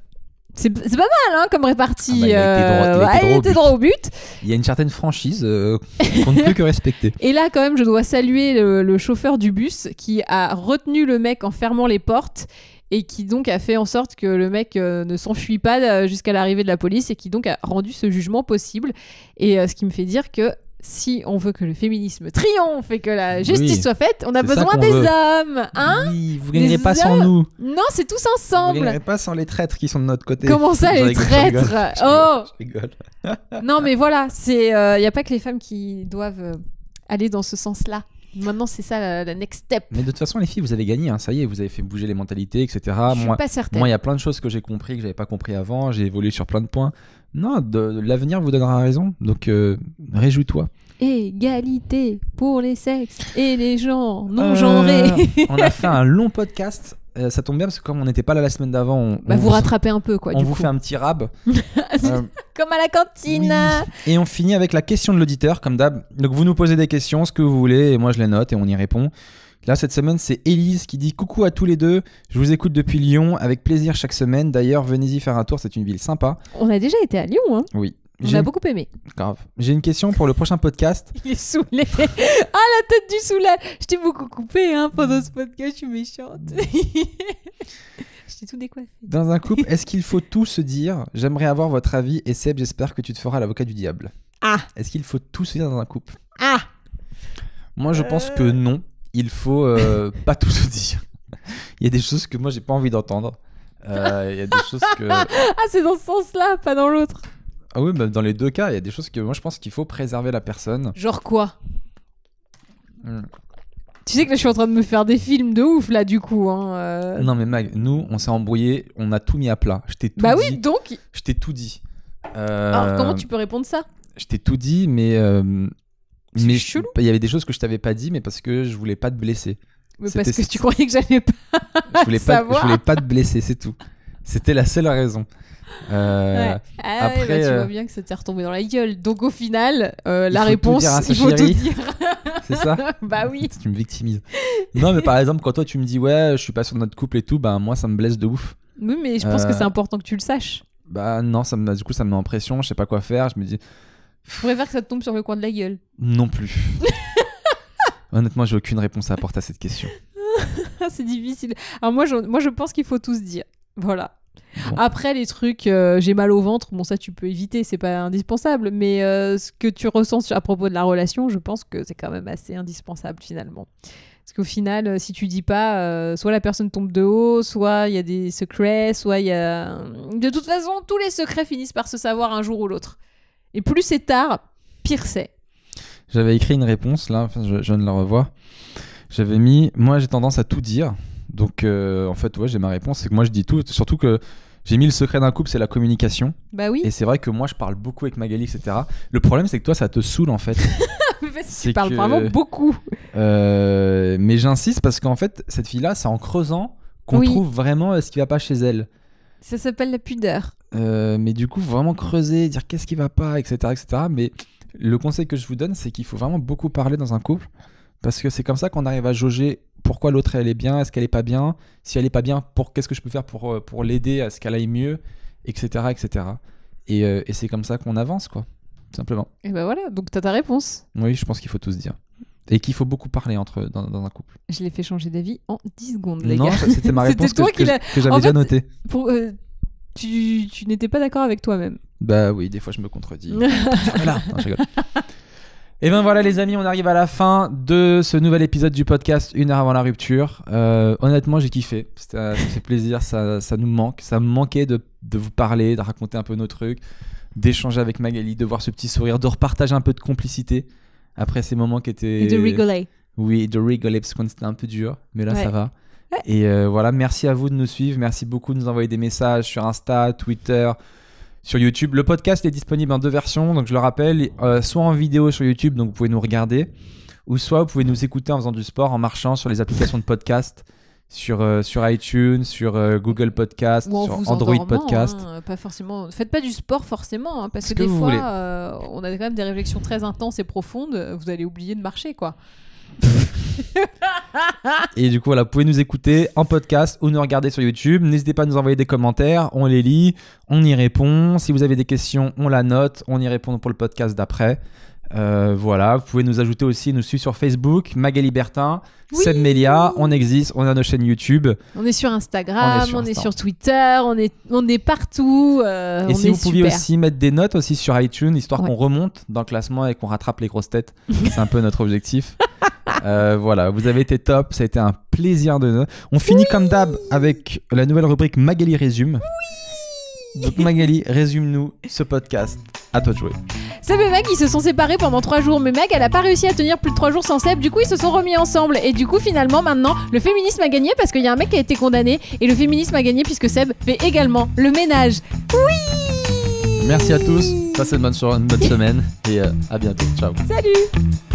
C'est pas mal hein, comme répartie.
Il était
droit au but.
Il y a une certaine franchise qu'on ne peut que respecter.
Et là, quand même, je dois saluer le chauffeur du bus qui a retenu le mec en fermant les portes et qui donc a fait en sorte que le mec ne s'enfuit pas jusqu'à l'arrivée de la police et qui donc a rendu ce jugement possible. Et ce qui me fait dire que si on veut que le féminisme triomphe et que la justice
Oui.
soit faite, on a
C'est ça
besoin
qu'on
des
veut.
hommes. Hein?
Oui, vous gagnerez
Les
pas sans
hommes.
nous.
Non, c'est tous
Vous
ensemble.
gagnerez pas sans les traîtres qui sont de notre côté.
Comment ça,
Je
les
rigole, je rigole,
traîtres?
je
Oh.
rigole.
Non, mais voilà, il n'y a pas que les femmes qui doivent aller dans ce sens-là. Maintenant, c'est ça la next step.
Mais de toute façon, les filles, vous avez gagné. Hein. Ça y est, vous avez fait bouger les mentalités, etc.
Je suis
Moi,
pas certaine.
il y a plein de choses que j'ai compris que j'avais pas compris avant. J'ai évolué sur plein de points. Non, l'avenir vous donnera raison. Donc, réjouis-toi.
Égalité pour les sexes et les genres non genrés.
On a fait un long podcast. Ça tombe bien parce que comme on n'était pas là la semaine d'avant, on
vous rattrapez un peu, quoi.
on
du
vous
coup.
fait un petit rab.
Comme à la cantine.
Oui. Et on finit avec la question de l'auditeur, comme d'hab. Donc vous nous posez des questions, ce que vous voulez, et moi je les note et on y répond. Là, cette semaine, c'est Élise qui dit « Coucou à tous les deux, je vous écoute depuis Lyon, avec plaisir chaque semaine. D'ailleurs, venez-y faire un tour, c'est une ville sympa.
On a déjà été à Lyon, hein. »
Oui.
On a beaucoup aimé.
Grave. J'ai une question pour le prochain podcast.
Il est saoulé. Ah, la tête du soulage. Je t'ai beaucoup coupé hein, pendant ce podcast, je suis méchante. Je t'ai tout décoiffé.
Dans un couple, est-ce qu'il faut tout se dire ? J'aimerais avoir votre avis et Seb, j'espère que tu te feras l'avocat du diable.
Ah.
Est-ce qu'il faut tout se dire dans un couple ?
Ah.
Moi, je pense que non. Il faut pas tout se dire. Il y a des choses que moi, j'ai pas envie d'entendre. Il y a des choses que...
Ah, c'est dans ce sens-là, pas dans l'autre.
Ah oui, bah dans les deux cas, il y a des choses que moi, je pense qu'il faut préserver la personne.
Genre quoi ? Tu sais que là, je suis en train de me faire des films de ouf, là, du coup. Hein,
Non, mais Mag, nous, on s'est embrouillés, on a tout mis à plat. Je t'ai tout
Bah
dit.
oui, donc...
Je t'ai tout dit.
Alors, comment tu peux répondre ça ?
Je t'ai tout dit, mais...
C'est
mais
chelou.
il y avait des choses que je t'avais pas dit, mais parce que je voulais pas te blesser.
Mais parce
C'était-
que tu croyais que j'allais pas
Je voulais pas,
savoir.
je voulais pas te blesser, c'est tout. C'était la seule raison.
Ouais. Ah
après,
ouais, bah, tu vois bien que ça t'est retombé dans la gueule. Donc au final, la
faut tout
réponse,
dire à sa
il faut tout
chérie.
dire.
C'est ça.
Bah oui.
Tu me victimises. Non, mais par exemple, quand toi tu me dis ouais, je suis pas sur notre couple et tout, bah moi ça me blesse de ouf.
Oui, mais je pense que c'est important que tu le saches.
Bah non, du coup ça me met en pression, je sais pas quoi faire. Je me dis
Je préfère que ça te tombe sur le coin de la gueule.
non plus. Honnêtement, j'ai aucune réponse à apporter à cette question.
C'est difficile. Alors moi, je pense qu'il faut tout se dire. Voilà.
Bon.
Après, les trucs, j'ai mal au ventre, bon ça tu peux éviter, c'est pas indispensable. Mais ce que tu ressens à propos de la relation, je pense que c'est quand même assez indispensable finalement. Parce qu'au final, si tu dis pas, soit la personne tombe de haut, soit il y a des secrets, soit il y a... De toute façon, tous les secrets finissent par se savoir un jour ou l'autre. Et plus c'est tard, pire c'est.
J'avais écrit une réponse là, enfin, je viens de la revoir. J'avais mis moi j'ai tendance à tout dire. Donc en fait ouais, j'ai ma réponse, c'est que moi je dis tout, surtout que j'ai mis le secret d'un couple, c'est la communication.
Bah oui.
Et c'est vrai que moi je parle beaucoup avec Magali, etc. Le problème c'est que toi ça te saoule en fait.
Tu parles vraiment beaucoup.
Mais j'insiste parce qu'en fait cette fille-là, c'est en creusant qu'on
Oui.
trouve vraiment ce qui va pas chez elle.
Ça s'appelle la pudeur.
Mais du coup faut vraiment creuser, dire qu'est-ce qui va pas, etc., etc. Mais le conseil que je vous donne, c'est qu'il faut vraiment beaucoup parler dans un couple parce que c'est comme ça qu'on arrive à jauger pourquoi l'autre elle est bien, est-ce qu'elle est pas bien, si elle est pas bien, qu'est-ce que je peux faire pour l'aider à ce qu'elle aille mieux, etc., etc. Et c'est comme ça qu'on avance, quoi, tout simplement.
Et bah voilà, donc t'as ta réponse.
Oui, je pense qu'il faut tout se dire. Et qu'il faut beaucoup parler dans un couple.
Je l'ai fait changer d'avis en 10 secondes, les
Non,
gars.
ça, c'était ma
C'était
réponse
toi
que
qui l'as-
j'avais
En
déjà
fait,
notée.
Tu n'étais pas d'accord avec toi-même.
Bah oui, des fois je me contredis. Fermez-la. Non, je rigole. Et ben voilà les amis, on arrive à la fin de ce nouvel épisode du podcast 1 heure avant la rupture. Honnêtement j'ai kiffé, ça fait plaisir, ça nous manque. Ça me manquait de vous parler, de raconter un peu nos trucs, d'échanger avec Magali, de voir ce petit sourire, de repartager un peu de complicité après ces moments qui étaient...
Et de rigoler.
Oui, de rigoler parce que c'était un peu dur, mais là
Ouais.
ça va.
Ouais.
Et voilà, merci à vous de nous suivre, merci beaucoup de nous envoyer des messages sur Insta, Twitter, sur YouTube. Le podcast est disponible en 2 versions, donc je le rappelle, soit en vidéo sur YouTube, donc vous pouvez nous regarder, ou soit vous pouvez nous écouter en faisant du sport, en marchant sur les applications de podcast, sur iTunes, sur Google Podcast,
Ou en
sur
vous
Android
endormant,
Podcast.
hein, pas forcément. Faites pas du sport forcément, hein, parce
Ce
que
que
des
vous
fois,
voulez.
on a quand même des réflexions très intenses et profondes. Vous allez oublier de marcher, quoi.
Et du coup, voilà, vous pouvez nous écouter en podcast ou nous regarder sur YouTube. N'hésitez pas à nous envoyer des commentaires, on les lit, on y répond. Si vous avez des questions, on la note, on y répond pour le podcast d'après. Voilà, vous pouvez nous ajouter aussi, nous suivre sur Facebook, Magali Bertin,
Oui.
Seb Melia, on existe, on a nos chaînes YouTube.
On est sur Instagram, on est
Insta.
sur Twitter, on est partout.
Et
on
si
est
vous pouviez
super.
aussi mettre des notes aussi sur iTunes, histoire
Ouais.
qu'on remonte dans le classement et qu'on rattrape les grosses têtes. C'est un peu notre objectif. Voilà, vous avez été top, ça a été un plaisir de... On finit comme d'hab avec la nouvelle rubrique Magali résume. Donc Magali, résume-nous ce podcast. À toi de jouer.
Seb et Meg, ils se sont séparés pendant 3 jours, mais Meg, elle a pas réussi à tenir plus de 3 jours sans Seb, du coup ils se sont remis ensemble. Et du coup finalement maintenant, le féminisme a gagné parce qu'il y a un mec qui a été condamné, et le féminisme a gagné puisque Seb fait également le ménage. Oui.
Merci à tous, passez une bonne semaine et à bientôt. Ciao.
Salut.